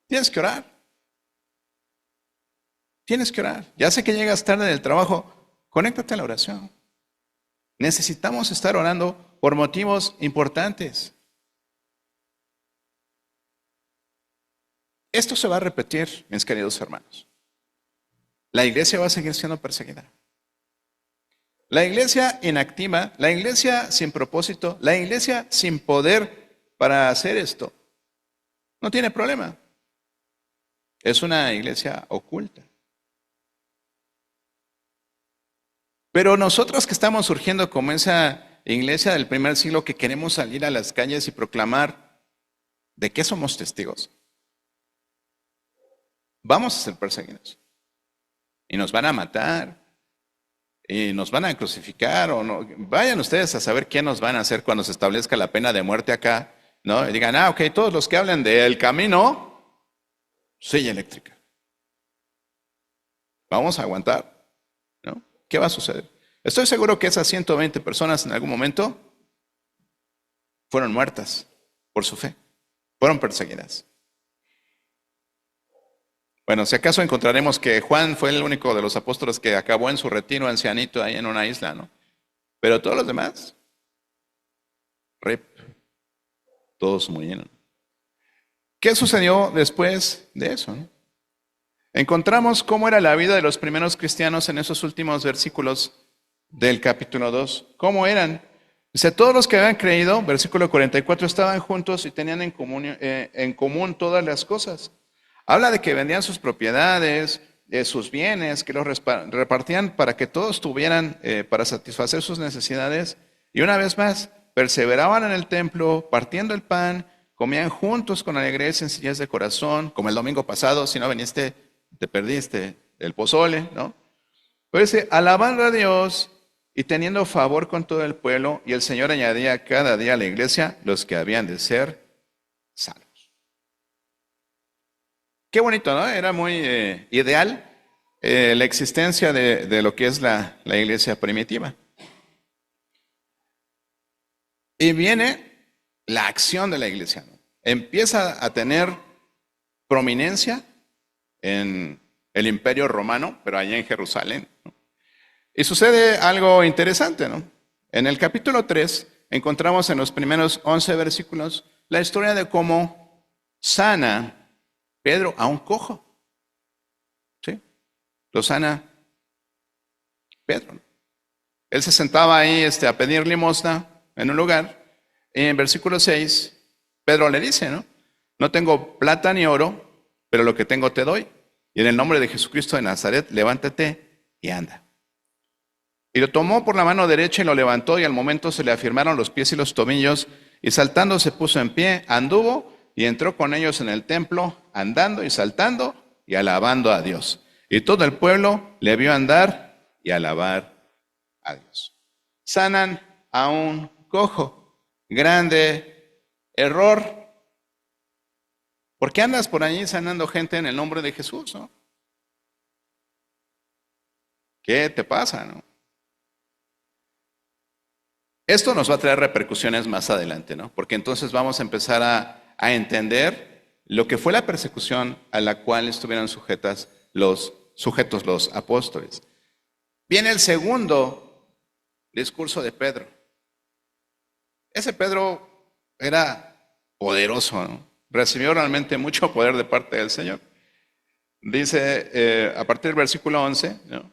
tienes que orar. Tienes que orar. Ya sé que llegas tarde del trabajo, conéctate a la oración. Necesitamos estar orando por motivos importantes. Esto se va a repetir, mis queridos hermanos. La iglesia va a seguir siendo perseguida. La iglesia inactiva, la iglesia sin propósito, la iglesia sin poder para hacer esto, no tiene problema. Es una iglesia oculta. Pero nosotros que estamos surgiendo como esa iglesia del primer siglo que queremos salir a las calles y proclamar de qué somos testigos, vamos a ser perseguidos. Y nos van a matar. Y nos van a crucificar o no. Vayan ustedes a saber qué nos van a hacer cuando se establezca la pena de muerte acá, ¿no? Y digan, ok, todos los que hablen del camino, silla eléctrica. Vamos a aguantar, ¿no? ¿Qué va a suceder? Estoy seguro que esas 120 personas en algún momento fueron muertas por su fe, fueron perseguidas. Bueno, si acaso encontraremos que Juan fue el único de los apóstoles que acabó en su retiro ancianito ahí en una isla, ¿no? Pero todos los demás, todos murieron. ¿Qué sucedió después de eso? ¿No? Encontramos cómo era la vida de los primeros cristianos en esos últimos versículos del capítulo 2. ¿Cómo eran? Dice, todos los que habían creído, versículo 44, estaban juntos y tenían en común todas las cosas. Habla de que vendían sus propiedades, sus bienes, que los repartían para que todos tuvieran para satisfacer sus necesidades. Y una vez más, perseveraban en el templo, partiendo el pan, comían juntos con alegría y sencillez de corazón, como el domingo pasado, si no viniste, te perdiste el pozole, ¿no? Pero dice, alabando a Dios y teniendo favor con todo el pueblo, y el Señor añadía cada día a la iglesia los que habían de ser salvos. Qué bonito, ¿no? Era muy ideal la existencia de lo que es la iglesia primitiva. Y viene la acción de la iglesia, ¿no? Empieza a tener prominencia en el Imperio Romano, pero allá en Jerusalén, ¿no? Y sucede algo interesante, ¿no? En el capítulo 3 encontramos en los primeros 11 versículos la historia de cómo sana Pedro a un cojo. lo sana Pedro. Él se sentaba ahí a pedir limosna en un lugar, y en versículo 6, Pedro le dice, ¿no? No tengo plata ni oro, pero lo que tengo te doy. Y en el nombre de Jesucristo de Nazaret, levántate y anda. Y lo tomó por la mano derecha y lo levantó, y al momento se le afirmaron los pies y los tobillos, y saltando se puso en pie, anduvo y entró con ellos en el templo, andando y saltando y alabando a Dios. Y todo el pueblo le vio andar y alabar a Dios. Sanan a un cojo. Grande error. ¿Por qué andas por allí sanando gente en el nombre de Jesús, no? ¿Qué te pasa, no? Esto nos va a traer repercusiones más adelante, ¿no? Porque entonces vamos a empezar a entender lo que fue la persecución a la cual estuvieron sujetos los apóstoles. Viene el segundo discurso de Pedro. Ese Pedro era poderoso, ¿no? Recibió realmente mucho poder de parte del Señor. Dice a partir del versículo 11, ¿no?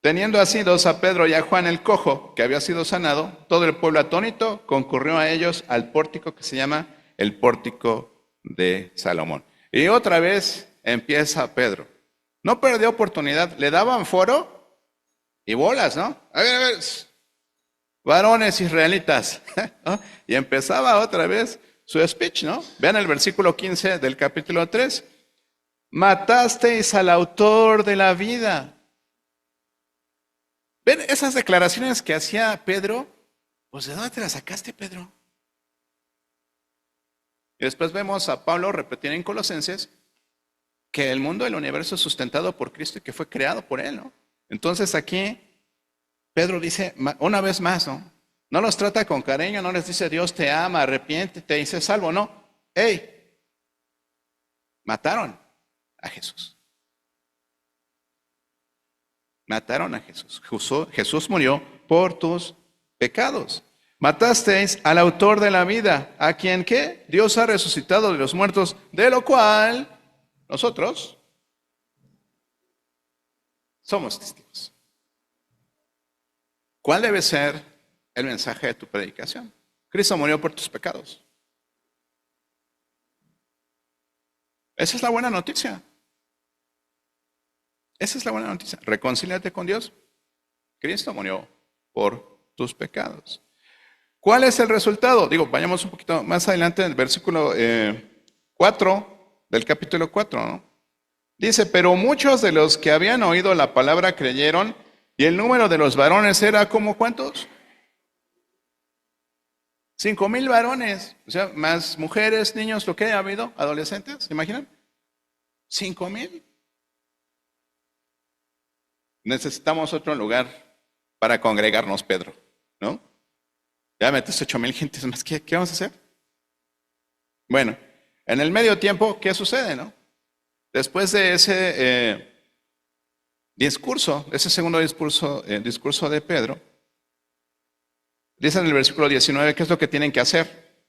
Teniendo asidos a Pedro y a Juan el cojo, que había sido sanado, todo el pueblo atónito concurrió a ellos al pórtico que se llama el pórtico de Salomón. Y otra vez empieza Pedro. No perdió oportunidad, le daban foro y bolas, ¿no? A ver, varones israelitas, ¿no? Y empezaba otra vez su speech, ¿no? Vean el versículo 15 del capítulo 3. Matasteis al autor de la vida. ¿Ven esas declaraciones que hacía Pedro? Pues ¿de dónde te las sacaste, Pedro? Y después vemos a Pablo repetir en Colosenses que el mundo del universo es sustentado por Cristo y que fue creado por Él, ¿no? Entonces aquí Pedro dice una vez más, ¿no? No los trata con cariño, no les dice Dios te ama, arrepiéntete y sé salvo, no. ¡Ey! Mataron a Jesús. Mataron a Jesús. Jesús murió por tus pecados. Matasteis al autor de la vida, a quien ¿qué? Dios ha resucitado de los muertos, de lo cual nosotros somos testigos. ¿Cuál debe ser el mensaje de tu predicación? Cristo murió por tus pecados. Esa es la buena noticia. Esa es la buena noticia. Reconcíliate con Dios. Cristo murió por tus pecados. ¿Cuál es el resultado? Vayamos un poquito más adelante en el versículo 4 del capítulo 4, ¿no? Dice, pero muchos de los que habían oído la palabra creyeron, y el número de los varones era como ¿cuántos? 5,000 varones, o sea, más mujeres, niños, lo que haya habido, adolescentes, ¿se imaginan? 5,000. Necesitamos otro lugar para congregarnos, Pedro, ¿no? Ya metes 8,000 gentes más, ¿qué vamos a hacer? Bueno, en el medio tiempo, ¿qué sucede, no? Después de ese discurso, ese segundo discurso de Pedro, dice en el versículo 19, ¿qué es lo que tienen que hacer?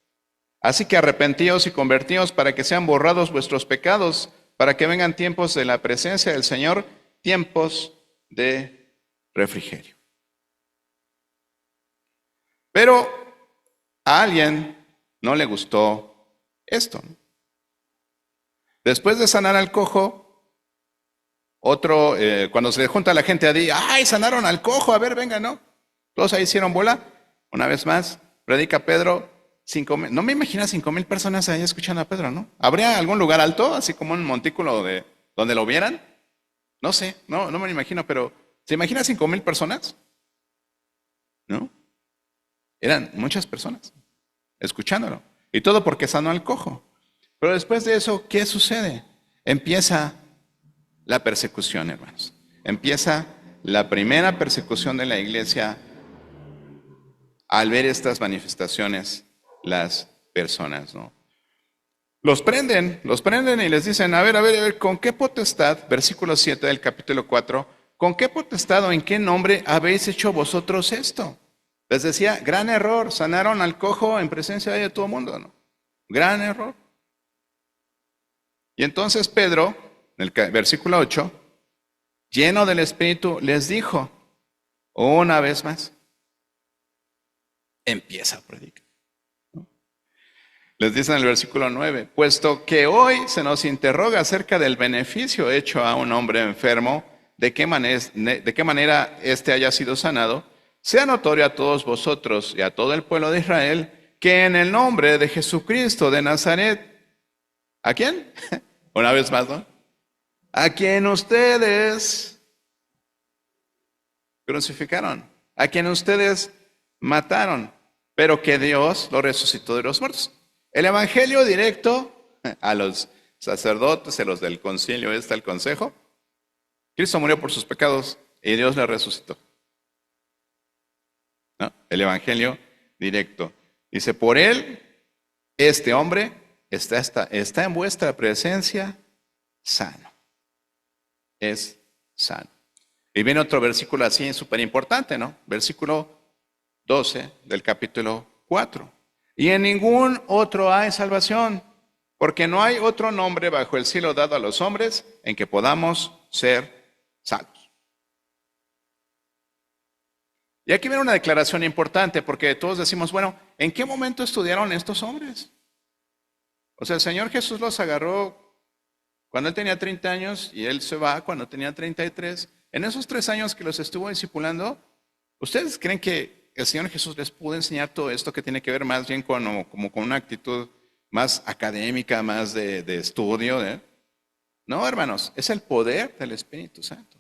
Así que arrepentíos y convertíos para que sean borrados vuestros pecados, para que vengan tiempos de la presencia del Señor, tiempos de refrigerio. Pero a alguien no le gustó esto. Después de sanar al cojo, otro, cuando se le junta la gente a decir, ¡ay, sanaron al cojo! A ver, venga, ¿no? Todos ahí hicieron bola. Una vez más, predica Pedro, 5,000. No me imagino 5,000 personas ahí escuchando a Pedro, ¿no? ¿Habría algún lugar alto, así como un montículo donde lo vieran? No sé, no me lo imagino, pero ¿se imagina 5,000 personas? ¿No? Eran muchas personas escuchándolo. Y todo porque sanó al cojo. Pero después de eso, ¿qué sucede? Empieza la persecución, hermanos. Empieza la primera persecución de la iglesia al ver estas manifestaciones las personas, ¿no? Los prenden y les dicen, a ver, ¿con qué potestad? Versículo 7 del capítulo 4, ¿con qué potestad o en qué nombre habéis hecho vosotros esto? Les decía, gran error, sanaron al cojo en presencia de todo el mundo, ¿no? Gran error. Y entonces Pedro, en el versículo 8, lleno del Espíritu, les dijo una vez más, empieza a predicar. Les dice en el versículo 9, puesto que hoy se nos interroga acerca del beneficio hecho a un hombre enfermo, de qué manera éste haya sido sanado, sea notorio a todos vosotros y a todo el pueblo de Israel que en el nombre de Jesucristo de Nazaret, ¿a quién? Una vez más, ¿no? A quien ustedes crucificaron, a quien ustedes mataron, pero que Dios lo resucitó de los muertos. El evangelio directo a los sacerdotes, a los del concilio, el consejo. Cristo murió por sus pecados y Dios le resucitó. ¿No? El evangelio directo. Dice, por él, este hombre está en vuestra presencia sano. Es sano. Y viene otro versículo así súper importante, ¿no? Versículo 12 del capítulo 4. Y en ningún otro hay salvación, porque no hay otro nombre bajo el cielo dado a los hombres en que podamos ser salvos. Y aquí viene una declaración importante, porque todos decimos, bueno, ¿en qué momento estudiaron estos hombres? O sea, el Señor Jesús los agarró cuando él tenía 30 años y él se va cuando tenía 33. En esos 3 años que los estuvo discipulando, ¿ustedes creen que el Señor Jesús les pudo enseñar todo esto que tiene que ver más bien como con una actitud más académica, más de estudio? No, hermanos, es el poder del Espíritu Santo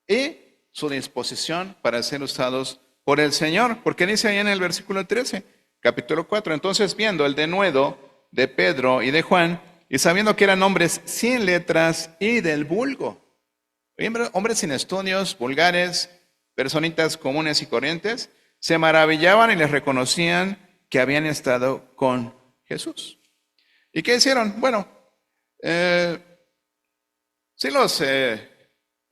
y su disposición para ser usados por el Señor, porque dice ahí en el versículo 13, capítulo 4, entonces viendo el denuedo de Pedro y de Juan, y sabiendo que eran hombres sin letras y del vulgo, hombres sin estudios, vulgares, personitas comunes y corrientes, se maravillaban y les reconocían que habían estado con Jesús. ¿Y qué hicieron? Bueno, sí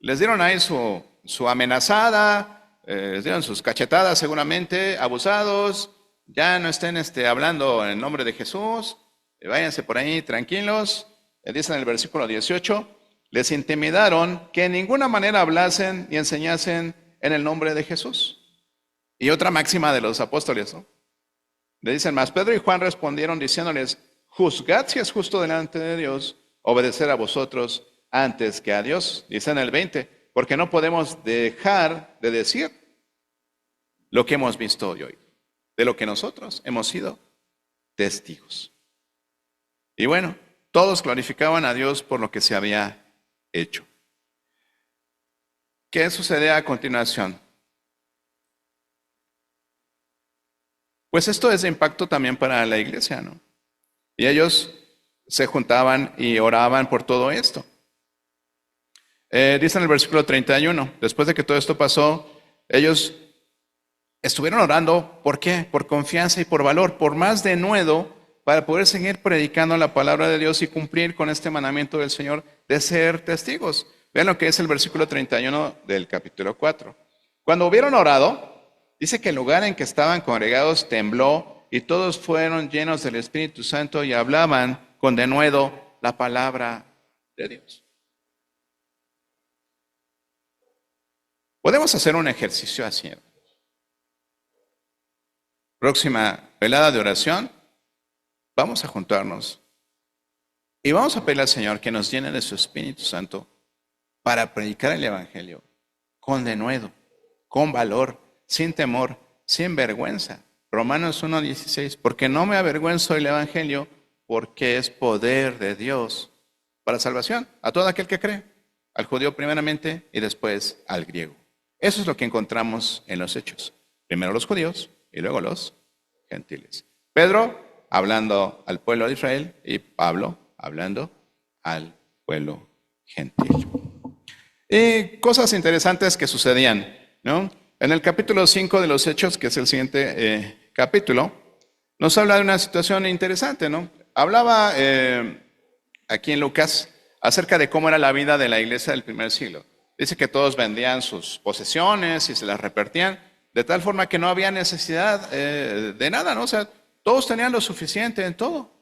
les dieron ahí su amenazada, les dieron sus cachetadas seguramente, abusados, ya no estén hablando en nombre de Jesús, váyanse por ahí tranquilos. Dice en el versículo 18, les intimidaron que en ninguna manera hablasen ni enseñasen en el nombre de Jesús. Y otra máxima de los apóstoles, ¿no? Le dicen más, Pedro y Juan respondieron diciéndoles, juzgad si es justo delante de Dios obedecer a vosotros antes que a Dios. Dice en el 20, porque no podemos dejar de decir lo que hemos visto y oído, de lo que nosotros hemos sido testigos. Y bueno, todos glorificaban a Dios por lo que se había hecho. ¿Qué sucede a continuación? Pues esto es de impacto también para la iglesia, ¿no? Y ellos se juntaban y oraban por todo esto. Dice en el versículo 31, después de que todo esto pasó, ellos estuvieron orando, ¿por qué? Por confianza y por valor, por más denuedo, para poder seguir predicando la palabra de Dios y cumplir con este mandamiento del Señor de ser testigos. Vean lo que es el versículo 31 del capítulo 4. Cuando hubieron orado, dice que el lugar en que estaban congregados tembló y todos fueron llenos del Espíritu Santo y hablaban con denuedo la palabra de Dios. Podemos hacer un ejercicio así. Próxima velada de oración, vamos a juntarnos y vamos a pedirle al Señor que nos llene de su Espíritu Santo para predicar el Evangelio con denuedo, con valor, sin temor, sin vergüenza. Romanos 1:16, porque no me avergüenzo del Evangelio, porque es poder de Dios para salvación a todo aquel que cree, al judío primeramente y después al griego. Eso es lo que encontramos en los Hechos. Primero los judíos y luego los gentiles. Pedro hablando al pueblo de Israel y Pablo hablando al pueblo gentil. Y cosas interesantes que sucedían, ¿no? En el capítulo 5 de los Hechos, que es el siguiente capítulo, nos habla de una situación interesante, ¿no? Hablaba aquí en Lucas acerca de cómo era la vida de la iglesia del primer siglo. Dice que todos vendían sus posesiones y se las repartían, de tal forma que no había necesidad de nada, ¿no? O sea, todos tenían lo suficiente en todo.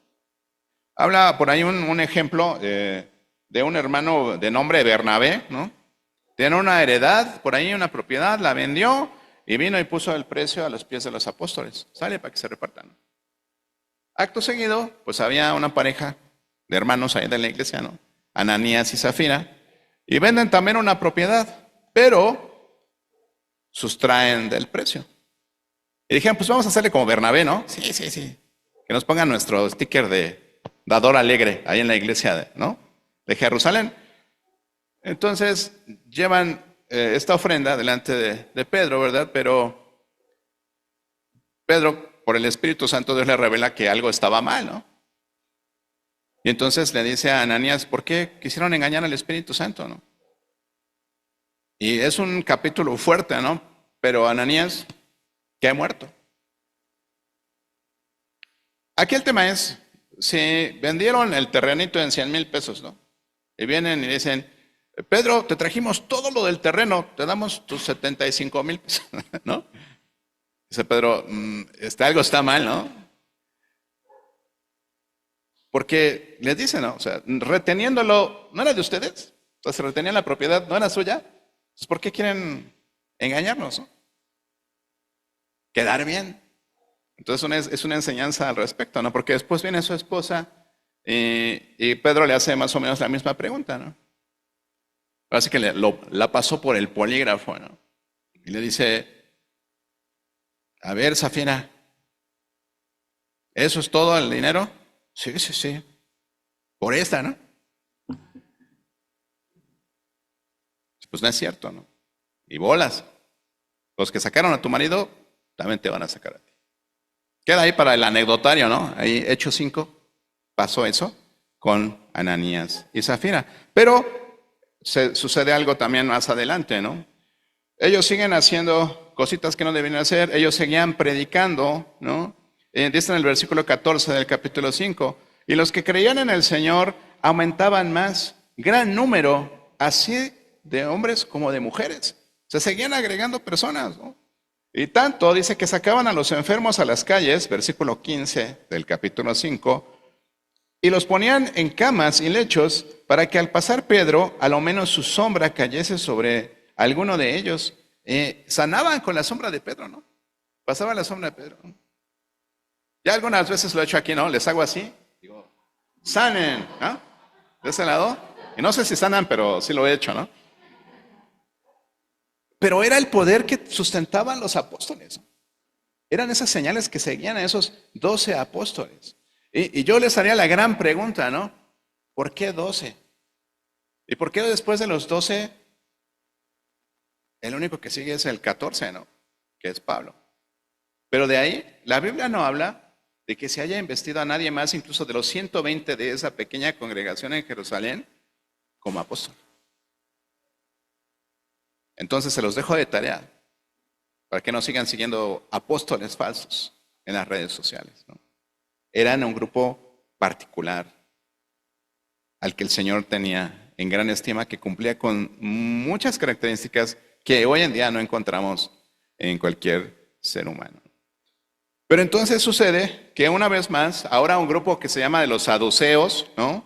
Habla por ahí un ejemplo de un hermano de nombre Bernabé, ¿no? Tiene una heredad, por ahí una propiedad, la vendió y vino y puso el precio a los pies de los apóstoles. Sale para que se repartan. Acto seguido, pues había una pareja de hermanos ahí de la iglesia, ¿no? Ananías y Zafira, y venden también una propiedad, pero sustraen del precio. Y dijeron, pues vamos a hacerle como Bernabé, ¿no? Sí, sí, sí. Que nos pongan nuestro sticker de dador alegre ahí en la iglesia, ¿no? De Jerusalén. Entonces llevan esta ofrenda delante de Pedro, ¿verdad? Pero Pedro, por el Espíritu Santo, Dios le revela que algo estaba mal, ¿no? Y entonces le dice a Ananías, ¿por qué quisieron engañar al Espíritu Santo, no? Y es un capítulo fuerte, ¿no? Pero Ananías, que ha muerto. Aquí el tema es, si vendieron el terrenito en 100,000 pesos, ¿no? Y vienen y dicen, Pedro, te trajimos todo lo del terreno, te damos tus 75,000 pesos, ¿no? Dice Pedro, algo está mal, ¿no? Porque les dicen, ¿no? O sea, reteniéndolo, ¿no era de ustedes? Entonces retenían la propiedad, ¿no era suya? Entonces, ¿por qué quieren engañarnos, no? Quedar bien. Entonces es una enseñanza al respecto, ¿no? Porque después viene su esposa y Pedro le hace más o menos la misma pregunta, ¿no? Así que la pasó por el polígrafo, ¿no? Y le dice, a ver, Zafira, ¿eso es todo el dinero? Sí, sí, sí. Por esta, ¿no? Pues no es cierto, ¿no? Y bolas. Los que sacaron a tu marido, también te van a sacar a ti. Queda ahí para el anecdotario, ¿no? Ahí, Hechos 5, pasó eso con Ananías y Zafira. Pero sucede algo también más adelante, ¿no? Ellos siguen haciendo cositas que no debían hacer, ellos seguían predicando, ¿no? Dice en el versículo 14 del capítulo 5, y los que creían en el Señor aumentaban más, gran número, así de hombres como de mujeres. Se seguían agregando personas, ¿no? Y tanto dice que sacaban a los enfermos a las calles, versículo 15 del capítulo 5, y los ponían en camas y lechos para que al pasar Pedro, a lo menos su sombra cayese sobre alguno de ellos. Sanaban con la sombra de Pedro, ¿no? Pasaba la sombra de Pedro. Ya algunas veces lo he hecho aquí, ¿no? Les hago así, digo, sanen, ¿no? De ese lado. Y no sé si sanan, pero sí lo he hecho, ¿no? Pero era el poder que sustentaban los apóstoles. Eran esas señales que seguían a esos 12 apóstoles. Y yo les haría la gran pregunta, ¿no? ¿Por qué 12? ¿Y por qué después de los 12, el único que sigue es el 14, ¿no? Que es Pablo. Pero de ahí, la Biblia no habla de que se haya investido a nadie más, incluso de los 120 de esa pequeña congregación en Jerusalén, como apóstol. Entonces se los dejo de tarea para que no sigan siguiendo apóstoles falsos en las redes sociales, ¿no? Eran un grupo particular al que el Señor tenía en gran estima, que cumplía con muchas características que hoy en día no encontramos en cualquier ser humano. Pero entonces sucede que una vez más, ahora un grupo que se llama de los saduceos, ¿no?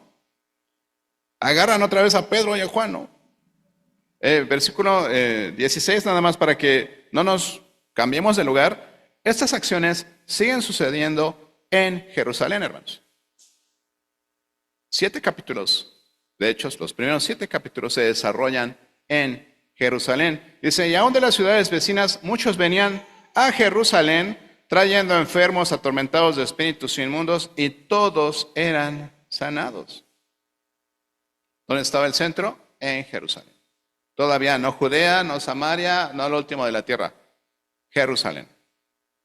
Agarran otra vez a Pedro y a Juan, ¿no? Versículo 16, nada más para que no nos cambiemos de lugar. Estas acciones siguen sucediendo en Jerusalén, hermanos. 7 capítulos de Hechos, los primeros 7 capítulos se desarrollan en Jerusalén. Dice, y aún de las ciudades vecinas, muchos venían a Jerusalén trayendo enfermos, atormentados de espíritus inmundos, y todos eran sanados. ¿Dónde estaba el centro? En Jerusalén. Todavía no Judea, no Samaria, no lo último de la tierra. Jerusalén.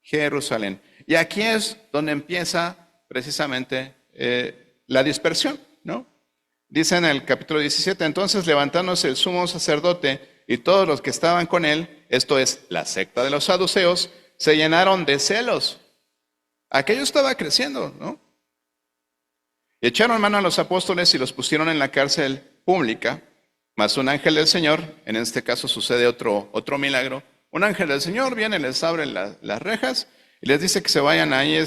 Jerusalén. Y aquí es donde empieza precisamente la dispersión, ¿no? Dice en el capítulo 17, entonces levantándose el sumo sacerdote y todos los que estaban con él, esto es la secta de los saduceos, se llenaron de celos. Aquello estaba creciendo, ¿no? Y echaron mano a los apóstoles y los pusieron en la cárcel pública. Mas un ángel del Señor, en este caso sucede otro milagro, un ángel del Señor viene, les abre las rejas y les dice que se vayan ahí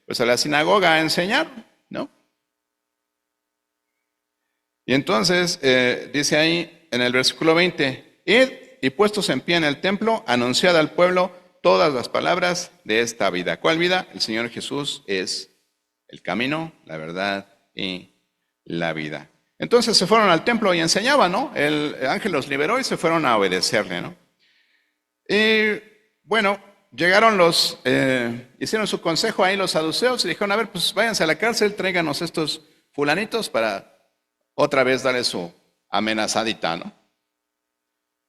pues a la sinagoga a enseñar, ¿no? Y entonces dice ahí en el versículo 20, Id y puestos en pie en el templo, anunciad al pueblo todas las palabras de esta vida. ¿Cuál vida? El Señor Jesús es el camino, la verdad y la vida. Entonces se fueron al templo y enseñaban, ¿no? El ángel los liberó y se fueron a obedecerle, ¿no? Y bueno, llegaron hicieron su consejo ahí los saduceos y dijeron, a ver, pues váyanse a la cárcel, tráiganos estos fulanitos para otra vez darle su amenazadita, ¿no?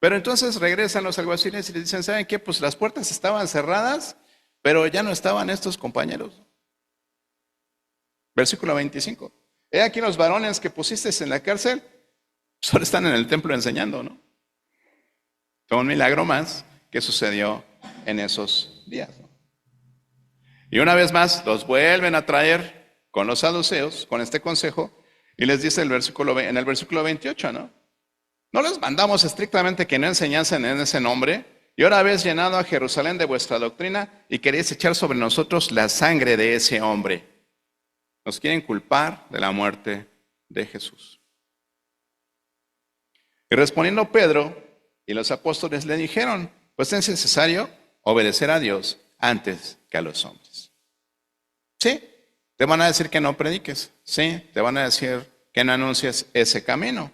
Pero entonces regresan los alguaciles y les dicen, ¿saben qué? Pues las puertas estaban cerradas, pero ya no estaban estos compañeros. Versículo 25. He aquí los varones que pusiste en la cárcel, solo están en el templo enseñando, ¿no? Fue un milagro más que sucedió en esos días, ¿no? Y una vez más los vuelven a traer con los saduceos, con este consejo, y les dice en el versículo 28, ¿no? No les mandamos estrictamente que no enseñasen en ese nombre, y ahora habéis llenado a Jerusalén de vuestra doctrina y queréis echar sobre nosotros la sangre de ese hombre. Nos quieren culpar de la muerte de Jesús. Y respondiendo Pedro y los apóstoles le dijeron, pues es necesario obedecer a Dios antes que a los hombres. Sí, te van a decir que no prediques. Sí, te van a decir que no anuncies ese camino.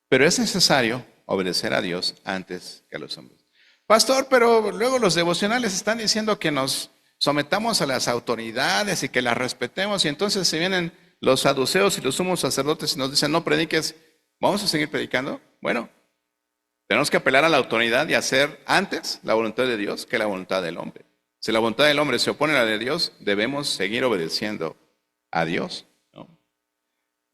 Pero es necesario obedecer a Dios antes que a los hombres. Pastor, pero luego los devocionales están diciendo que nos sometamos a las autoridades y que las respetemos. Y entonces si vienen los saduceos y los sumos sacerdotes y nos dicen no prediques, ¿vamos a seguir predicando? Bueno, tenemos que apelar a la autoridad y hacer antes la voluntad de Dios que la voluntad del hombre. Si la voluntad del hombre se opone a la de Dios, debemos seguir obedeciendo a Dios, ¿no?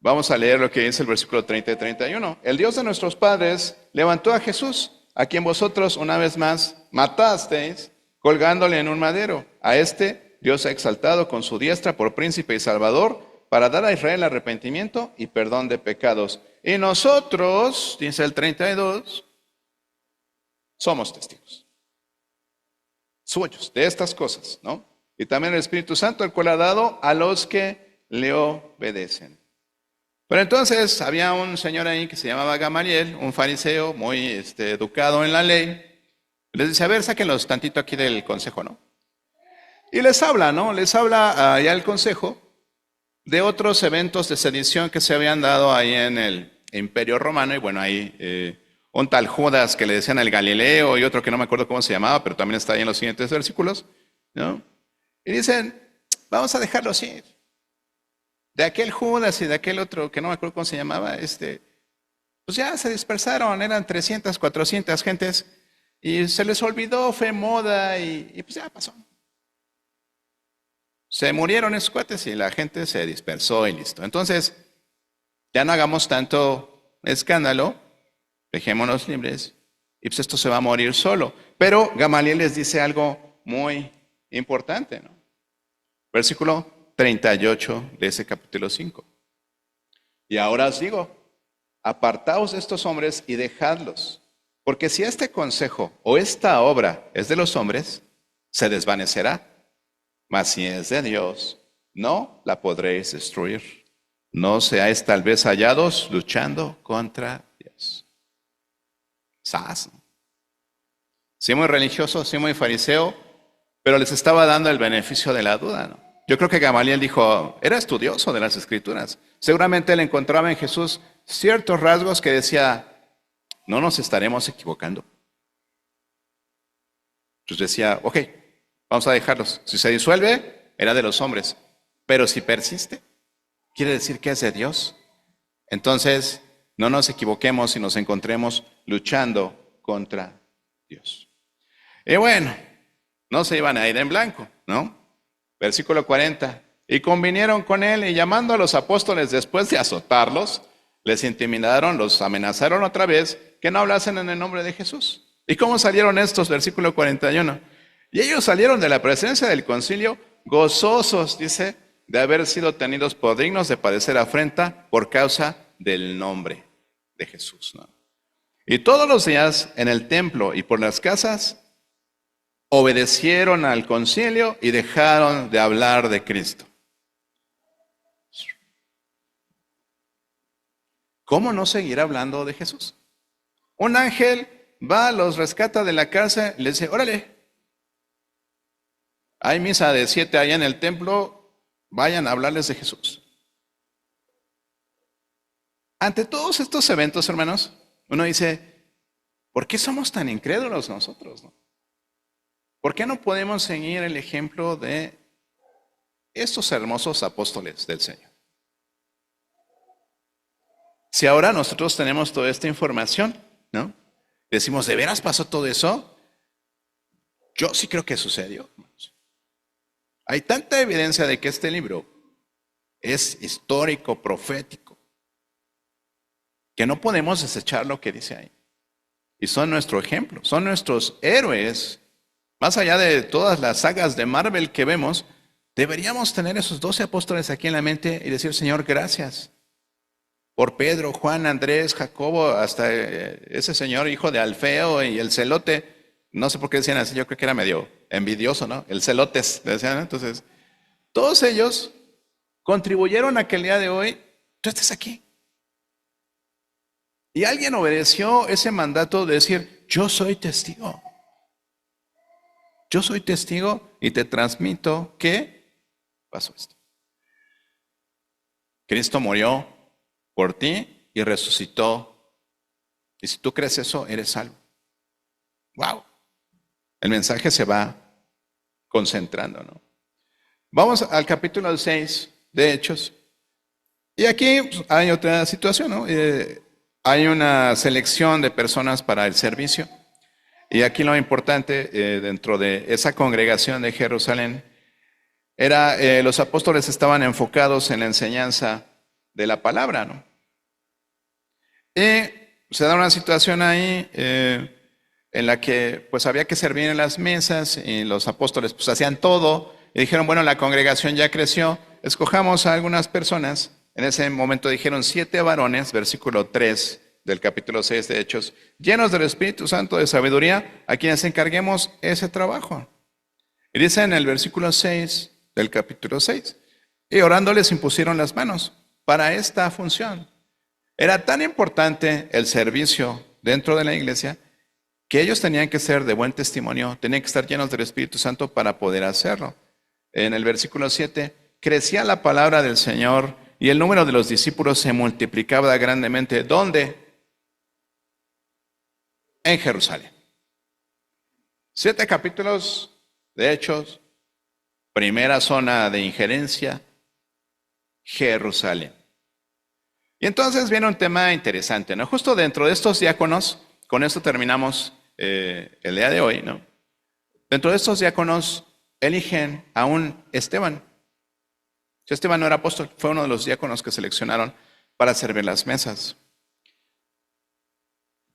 Vamos a leer lo que dice el versículo 30 y 31. El Dios de nuestros padres levantó a Jesús, a quien vosotros una vez más matasteis, colgándole en un madero. A este Dios ha exaltado con su diestra por príncipe y salvador, para dar a Israel arrepentimiento y perdón de pecados. Y nosotros, dice el 32, somos testigos suyos de estas cosas, ¿no? Y también el Espíritu Santo, el cual ha dado a los que le obedecen. Pero entonces había un señor ahí que se llamaba Gamaliel, un fariseo muy educado en la ley. Les dice, a ver, sáquenlos tantito aquí del consejo, ¿no? Y les habla, ¿no? Les habla ya el consejo de otros eventos de sedición que se habían dado ahí en el Imperio Romano. Y bueno, ahí un tal Judas que le decían el Galileo y otro que no me acuerdo cómo se llamaba, pero también está ahí en los siguientes versículos, ¿no? Y dicen, vamos a dejarlos ir. De aquel Judas y de aquel otro que no me acuerdo cómo se llamaba, pues ya se dispersaron, eran 300, 400 gentes y se les olvidó, fue moda y pues ya pasó. Se murieron esos cuates y la gente se dispersó y listo. Entonces, ya no hagamos tanto escándalo, dejémonos libres y pues esto se va a morir solo. Pero Gamaliel les dice algo muy importante, ¿no? Versículo 38 de ese capítulo 5. Y ahora os digo, apartaos de estos hombres y dejadlos, porque si este consejo o esta obra es de los hombres, se desvanecerá. Mas si es de Dios, no la podréis destruir. No seáis tal vez hallados luchando contra Dios. ¿Sabes? Sí, muy religioso, sí, muy fariseo, pero les estaba dando el beneficio de la duda, ¿no? Yo creo que Gamaliel dijo, era estudioso de las Escrituras. Seguramente él encontraba en Jesús ciertos rasgos que decía, no nos estaremos equivocando. Entonces decía, ok, vamos a dejarlos. Si se disuelve, era de los hombres. Pero si persiste, quiere decir que es de Dios. Entonces, no nos equivoquemos y nos encontremos luchando contra Dios. Y bueno, no se iban a ir en blanco, ¿no? Versículo 40. Y convinieron con él y llamando a los apóstoles después de azotarlos, les intimidaron, los amenazaron otra vez que no hablasen en el nombre de Jesús. ¿Y cómo salieron estos? Versículo 41. Y ellos salieron de la presencia del concilio gozosos, dice, de haber sido tenidos por dignos de padecer afrenta por causa del nombre de Jesús, ¿no? Y todos los días en el templo y por las casas obedecieron al concilio y dejaron de hablar de Cristo. ¿Cómo no seguir hablando de Jesús? Un ángel va, los rescata de la cárcel y le dice, órale, hay misa de 7 allá en el templo, vayan a hablarles de Jesús. Ante todos estos eventos, hermanos, uno dice, ¿por qué somos tan incrédulos nosotros? ¿No? ¿Por qué no podemos seguir el ejemplo de estos hermosos apóstoles del Señor? Si ahora nosotros tenemos toda esta información, ¿no? Decimos, ¿de veras pasó todo eso? Yo sí creo que sucedió. Hay tanta evidencia de que este libro es histórico, profético, que no podemos desechar lo que dice ahí. Y son nuestro ejemplo, son nuestros héroes. Más allá de todas las sagas de Marvel que vemos, deberíamos tener esos 12 apóstoles aquí en la mente y decir, Señor, gracias por Pedro, Juan, Andrés, Jacobo, hasta ese señor hijo de Alfeo y el celote. No sé por qué decían así, yo creo que era medio envidioso, ¿no? El celotes, decían. Entonces, todos ellos contribuyeron a que el día de hoy tú estés aquí. Y alguien obedeció ese mandato de decir, yo soy testigo. Yo soy testigo y te transmito que pasó esto. Cristo murió por ti y resucitó. Y si tú crees eso, eres salvo. ¡Wow! El mensaje se va concentrando, ¿no? Vamos al capítulo 6 de Hechos. Y aquí pues, hay otra situación, ¿no? Hay una selección de personas para el servicio. Y aquí lo importante dentro de esa congregación de Jerusalén era los apóstoles estaban enfocados en la enseñanza de la palabra, ¿no? Y se da una situación ahí en la que pues había que servir en las mesas y los apóstoles pues hacían todo y dijeron, bueno, la congregación ya creció, escojamos a algunas personas. En ese momento dijeron 7 varones, versículo 3 del capítulo 6 de Hechos, llenos del Espíritu Santo de sabiduría, a quienes encarguemos ese trabajo. Y dice en el versículo 6 del capítulo 6, y orando les impusieron las manos para esta función. Era tan importante el servicio dentro de la iglesia que ellos tenían que ser de buen testimonio, tenían que estar llenos del Espíritu Santo para poder hacerlo. En el versículo 7, crecía la palabra del Señor y el número de los discípulos se multiplicaba grandemente. ¿Dónde? En Jerusalén. 7 capítulos de Hechos, primera zona de injerencia, Jerusalén. Y entonces viene un tema interesante, ¿no? Justo dentro de estos diáconos, con esto terminamos el día de hoy, ¿no? Dentro de estos diáconos eligen a un Esteban. Esteban no era apóstol, fue uno de los diáconos que seleccionaron para servir las mesas.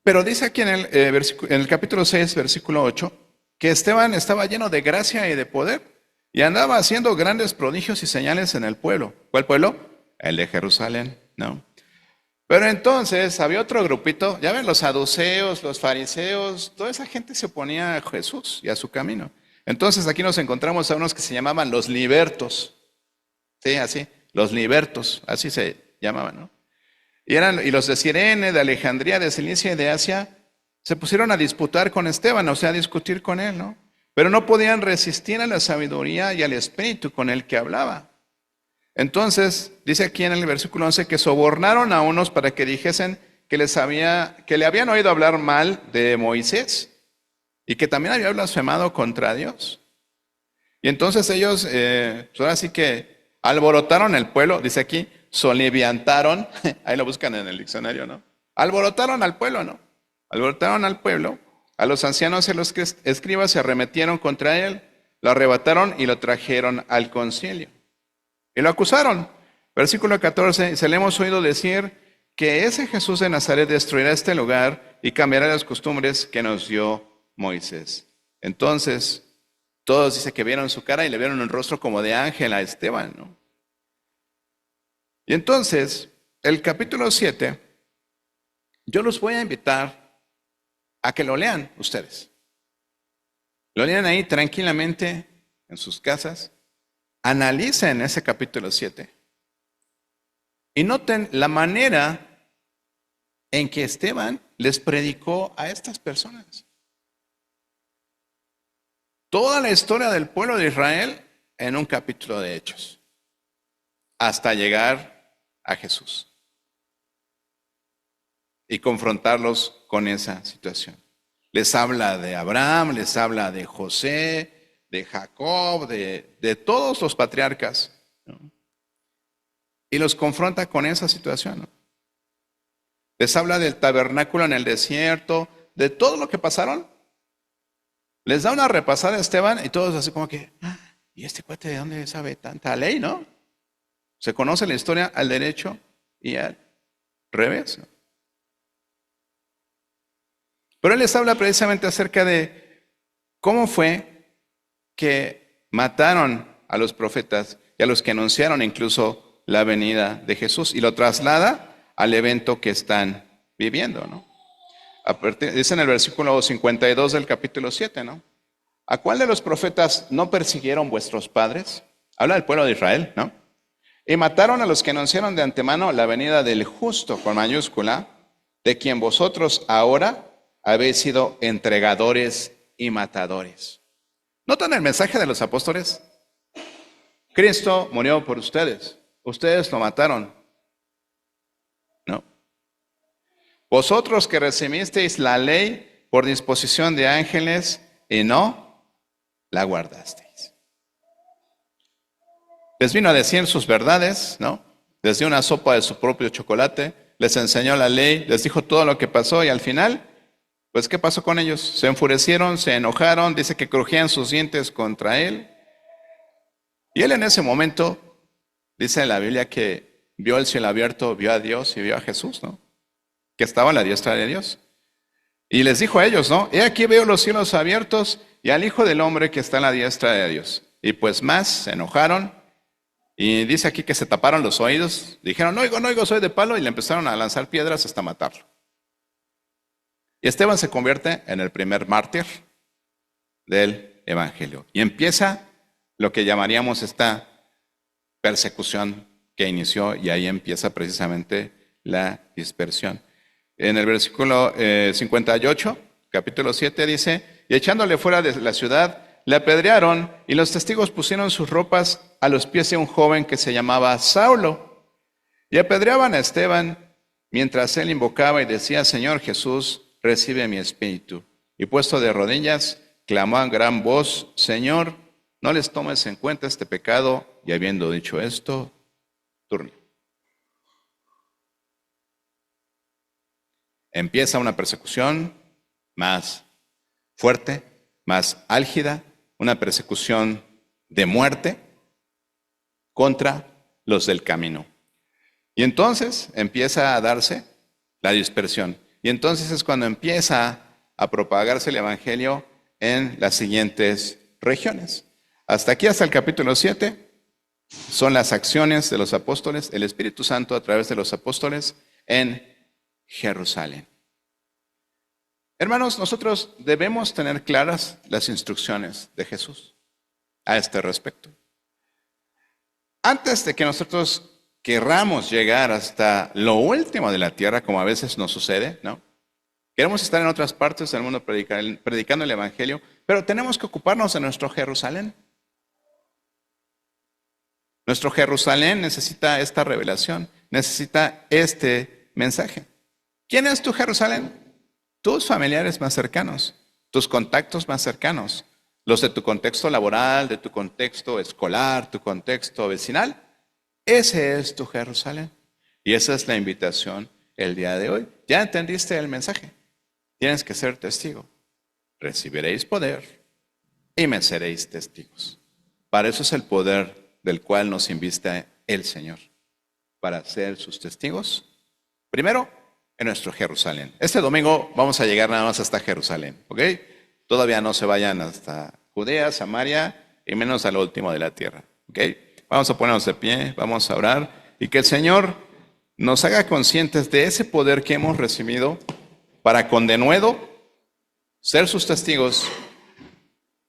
Pero dice aquí en el capítulo 6, versículo 8, que Esteban estaba lleno de gracia y de poder y andaba haciendo grandes prodigios y señales en el pueblo. ¿Cuál pueblo? El de Jerusalén, ¿no? Pero entonces había otro grupito, ya ven, los saduceos, los fariseos, toda esa gente se oponía a Jesús y a su camino. Entonces aquí nos encontramos a unos que se llamaban los libertos. Sí, así, los libertos, así se llamaban, ¿no? Y los de Cirene, de Alejandría, de Cilicia y de Asia, se pusieron a disputar con Esteban, o sea, a discutir con él, ¿no? Pero no podían resistir a la sabiduría y al espíritu con el que hablaba. Entonces, dice aquí en el versículo 11 que sobornaron a unos para que dijesen que le habían oído hablar mal de Moisés y que también había blasfemado contra Dios. Y entonces ellos, pues ahora sí que alborotaron el pueblo, dice aquí, soliviantaron, ahí lo buscan en el diccionario, ¿no? Alborotaron al pueblo, ¿no? Alborotaron al pueblo, a los ancianos y a los escribas se arremetieron contra él, lo arrebataron y lo trajeron al concilio. Y lo acusaron. Versículo 14, se le hemos oído decir que ese Jesús de Nazaret destruirá este lugar y cambiará las costumbres que nos dio Moisés. Entonces, todos dice que vieron su cara y le vieron el rostro como de ángel a Esteban, ¿no? Y entonces, el capítulo 7, yo los voy a invitar a que lo lean ustedes. Lo lean ahí tranquilamente en sus casas. Analicen ese capítulo 7 y noten la manera en que Esteban les predicó a estas personas. Toda la historia del pueblo de Israel en un capítulo de Hechos, hasta llegar a Jesús y confrontarlos con esa situación. Les habla de Abraham, les habla de José, de Jacob, de todos los patriarcas, ¿no? Y los confronta con esa situación, ¿no? Les habla del tabernáculo en el desierto, de todo lo que pasaron. Les da una repasada a Esteban y todos así como que, ¿y este cuate de dónde sabe tanta ley, no? Se conoce la historia al derecho y al revés, ¿no? Pero él les habla precisamente acerca de cómo fue que mataron a los profetas y a los que anunciaron incluso la venida de Jesús y lo traslada al evento que están viviendo, ¿no? Dice en el versículo 52 del capítulo 7, ¿no? ¿A cuál de los profetas no persiguieron vuestros padres? Habla del pueblo de Israel, ¿no? Y mataron a los que anunciaron de antemano la venida del justo, con mayúscula, de quien vosotros ahora habéis sido entregadores y matadores. ¿Notan el mensaje de los apóstoles? Cristo murió por ustedes. Ustedes lo mataron, ¿no? Vosotros que recibisteis la ley por disposición de ángeles y no la guardasteis. Les vino a decir sus verdades, ¿no? Les dio una sopa de su propio chocolate, les enseñó la ley, les dijo todo lo que pasó y al final, pues ¿qué pasó con ellos? Se enfurecieron, se enojaron, dice que crujían sus dientes contra él. Y él en ese momento, dice en la Biblia que vio el cielo abierto, vio a Dios y vio a Jesús, ¿no? Que estaba a la diestra de Dios. Y les dijo a ellos, ¿no? He aquí veo los cielos abiertos y al Hijo del Hombre que está a la diestra de Dios. Y pues más se enojaron y dice aquí que se taparon los oídos, dijeron, no oigo, soy de palo y le empezaron a lanzar piedras hasta matarlo. Y Esteban se convierte en el primer mártir del Evangelio. Y empieza lo que llamaríamos esta persecución que inició y ahí empieza precisamente la dispersión. En el versículo 58, capítulo 7 dice, y echándole fuera de la ciudad, le apedrearon y los testigos pusieron sus ropas a los pies de un joven que se llamaba Saulo. Y apedreaban a Esteban mientras él invocaba y decía, Señor Jesús, recibe mi espíritu. Y puesto de rodillas, clamó a gran voz, Señor, no les tomes en cuenta este pecado. Y habiendo dicho esto, durmió. Empieza una persecución más fuerte, más álgida, una persecución de muerte contra los del camino. Y entonces empieza a darse la dispersión. Y entonces es cuando empieza a propagarse el Evangelio en las siguientes regiones. Hasta aquí, hasta el capítulo 7, son las acciones de los apóstoles, el Espíritu Santo a través de los apóstoles en Jerusalén. Hermanos, nosotros debemos tener claras las instrucciones de Jesús a este respecto. Antes de que nosotros querramos llegar hasta lo último de la tierra, como a veces nos sucede, ¿no? Queremos estar en otras partes del mundo predicando el Evangelio, pero tenemos que ocuparnos de nuestro Jerusalén. Nuestro Jerusalén necesita esta revelación, necesita este mensaje. ¿Quién es tu Jerusalén? Tus familiares más cercanos, tus contactos más cercanos, los de tu contexto laboral, de tu contexto escolar, tu contexto vecinal. Ese es tu Jerusalén. Y esa es la invitación el día de hoy. ¿Ya entendiste el mensaje? Tienes que ser testigo. Recibiréis poder y me seréis testigos. Para eso es el poder del cual nos invita el Señor. Para ser sus testigos. Primero, en nuestro Jerusalén. Este domingo vamos a llegar nada más hasta Jerusalén, ¿ok? Todavía no se vayan hasta Judea, Samaria y menos a lo último de la tierra, ¿ok? Vamos a ponernos de pie, vamos a orar y que el Señor nos haga conscientes de ese poder que hemos recibido para con denuedo ser sus testigos.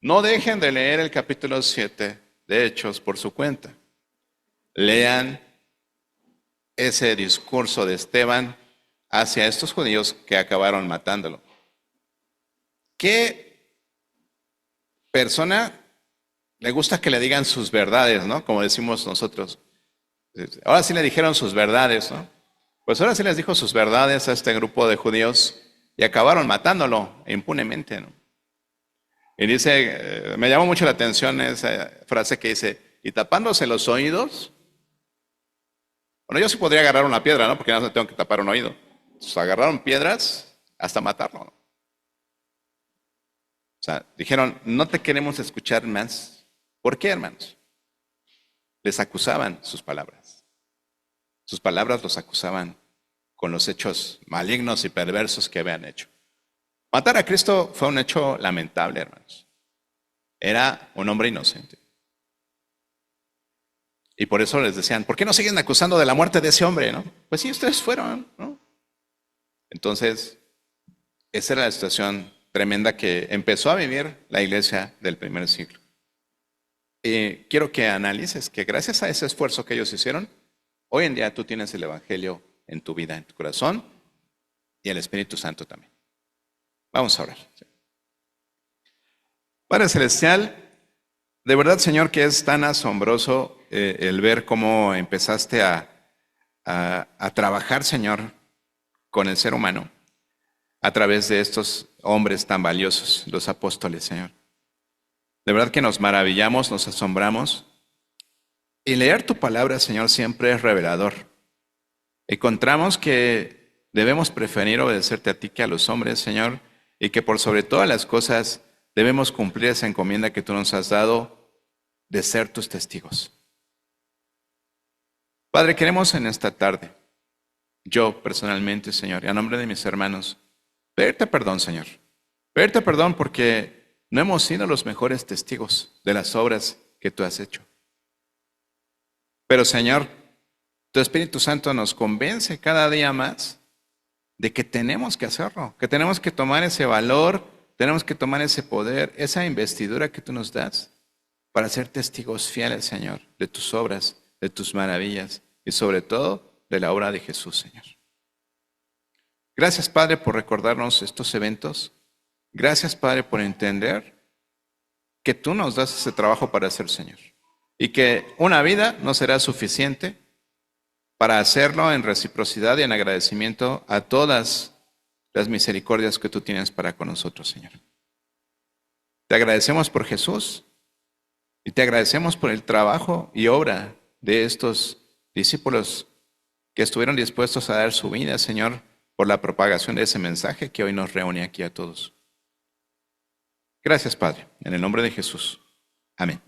No dejen de leer el capítulo 7 de Hechos por su cuenta. Lean ese discurso de Esteban hacia estos judíos que acabaron matándolo. ¿Qué persona le gusta que le digan sus verdades, ¿no? Como decimos nosotros. Ahora sí le dijeron sus verdades, ¿no? Pues ahora sí les dijo sus verdades a este grupo de judíos y acabaron matándolo impunemente, ¿no? Y dice, me llamó mucho la atención esa frase que dice, y tapándose los oídos. Bueno, yo sí podría agarrar una piedra, ¿no? Porque no tengo que tapar un oído. Entonces, agarraron piedras hasta matarlo, ¿no? O sea, dijeron, no te queremos escuchar más. ¿Por qué, hermanos? Les acusaban sus palabras. Sus palabras los acusaban con los hechos malignos y perversos que habían hecho. Matar a Cristo fue un hecho lamentable, hermanos. Era un hombre inocente. Y por eso les decían, ¿por qué no siguen acusando de la muerte de ese hombre, no? Pues sí, ustedes fueron, ¿no? Entonces, esa era la situación tremenda que empezó a vivir la iglesia del primer siglo. Y quiero que analices que gracias a ese esfuerzo que ellos hicieron, hoy en día tú tienes el Evangelio en tu vida, en tu corazón, y el Espíritu Santo también. Vamos a orar. Padre Celestial, de verdad, Señor, que es tan asombroso el ver cómo empezaste a trabajar, Señor, con el ser humano a través de estos hombres tan valiosos, los apóstoles, Señor. De verdad que nos maravillamos, nos asombramos. Y leer tu palabra, Señor, siempre es revelador. Encontramos que debemos preferir obedecerte a ti que a los hombres, Señor, y que por sobre todas las cosas debemos cumplir esa encomienda que tú nos has dado de ser tus testigos. Padre, queremos en esta tarde, yo personalmente, Señor, y a nombre de mis hermanos, pedirte perdón, Señor. Pedirte perdón porque no hemos sido los mejores testigos de las obras que tú has hecho. Pero, Señor, tu Espíritu Santo nos convence cada día más de que tenemos que hacerlo, que tenemos que tomar ese valor, tenemos que tomar ese poder, esa investidura que tú nos das para ser testigos fieles, Señor, de tus obras, de tus maravillas y sobre todo de la obra de Jesús, Señor. Gracias, Padre, por recordarnos estos eventos. Gracias, Padre, por entender que tú nos das ese trabajo para hacer, Señor. Y que una vida no será suficiente para hacerlo en reciprocidad y en agradecimiento a todas las misericordias que tú tienes para con nosotros, Señor. Te agradecemos por Jesús y te agradecemos por el trabajo y obra de estos discípulos que estuvieron dispuestos a dar su vida, Señor, por la propagación de ese mensaje que hoy nos reúne aquí a todos. Gracias, Padre, en el nombre de Jesús. Amén.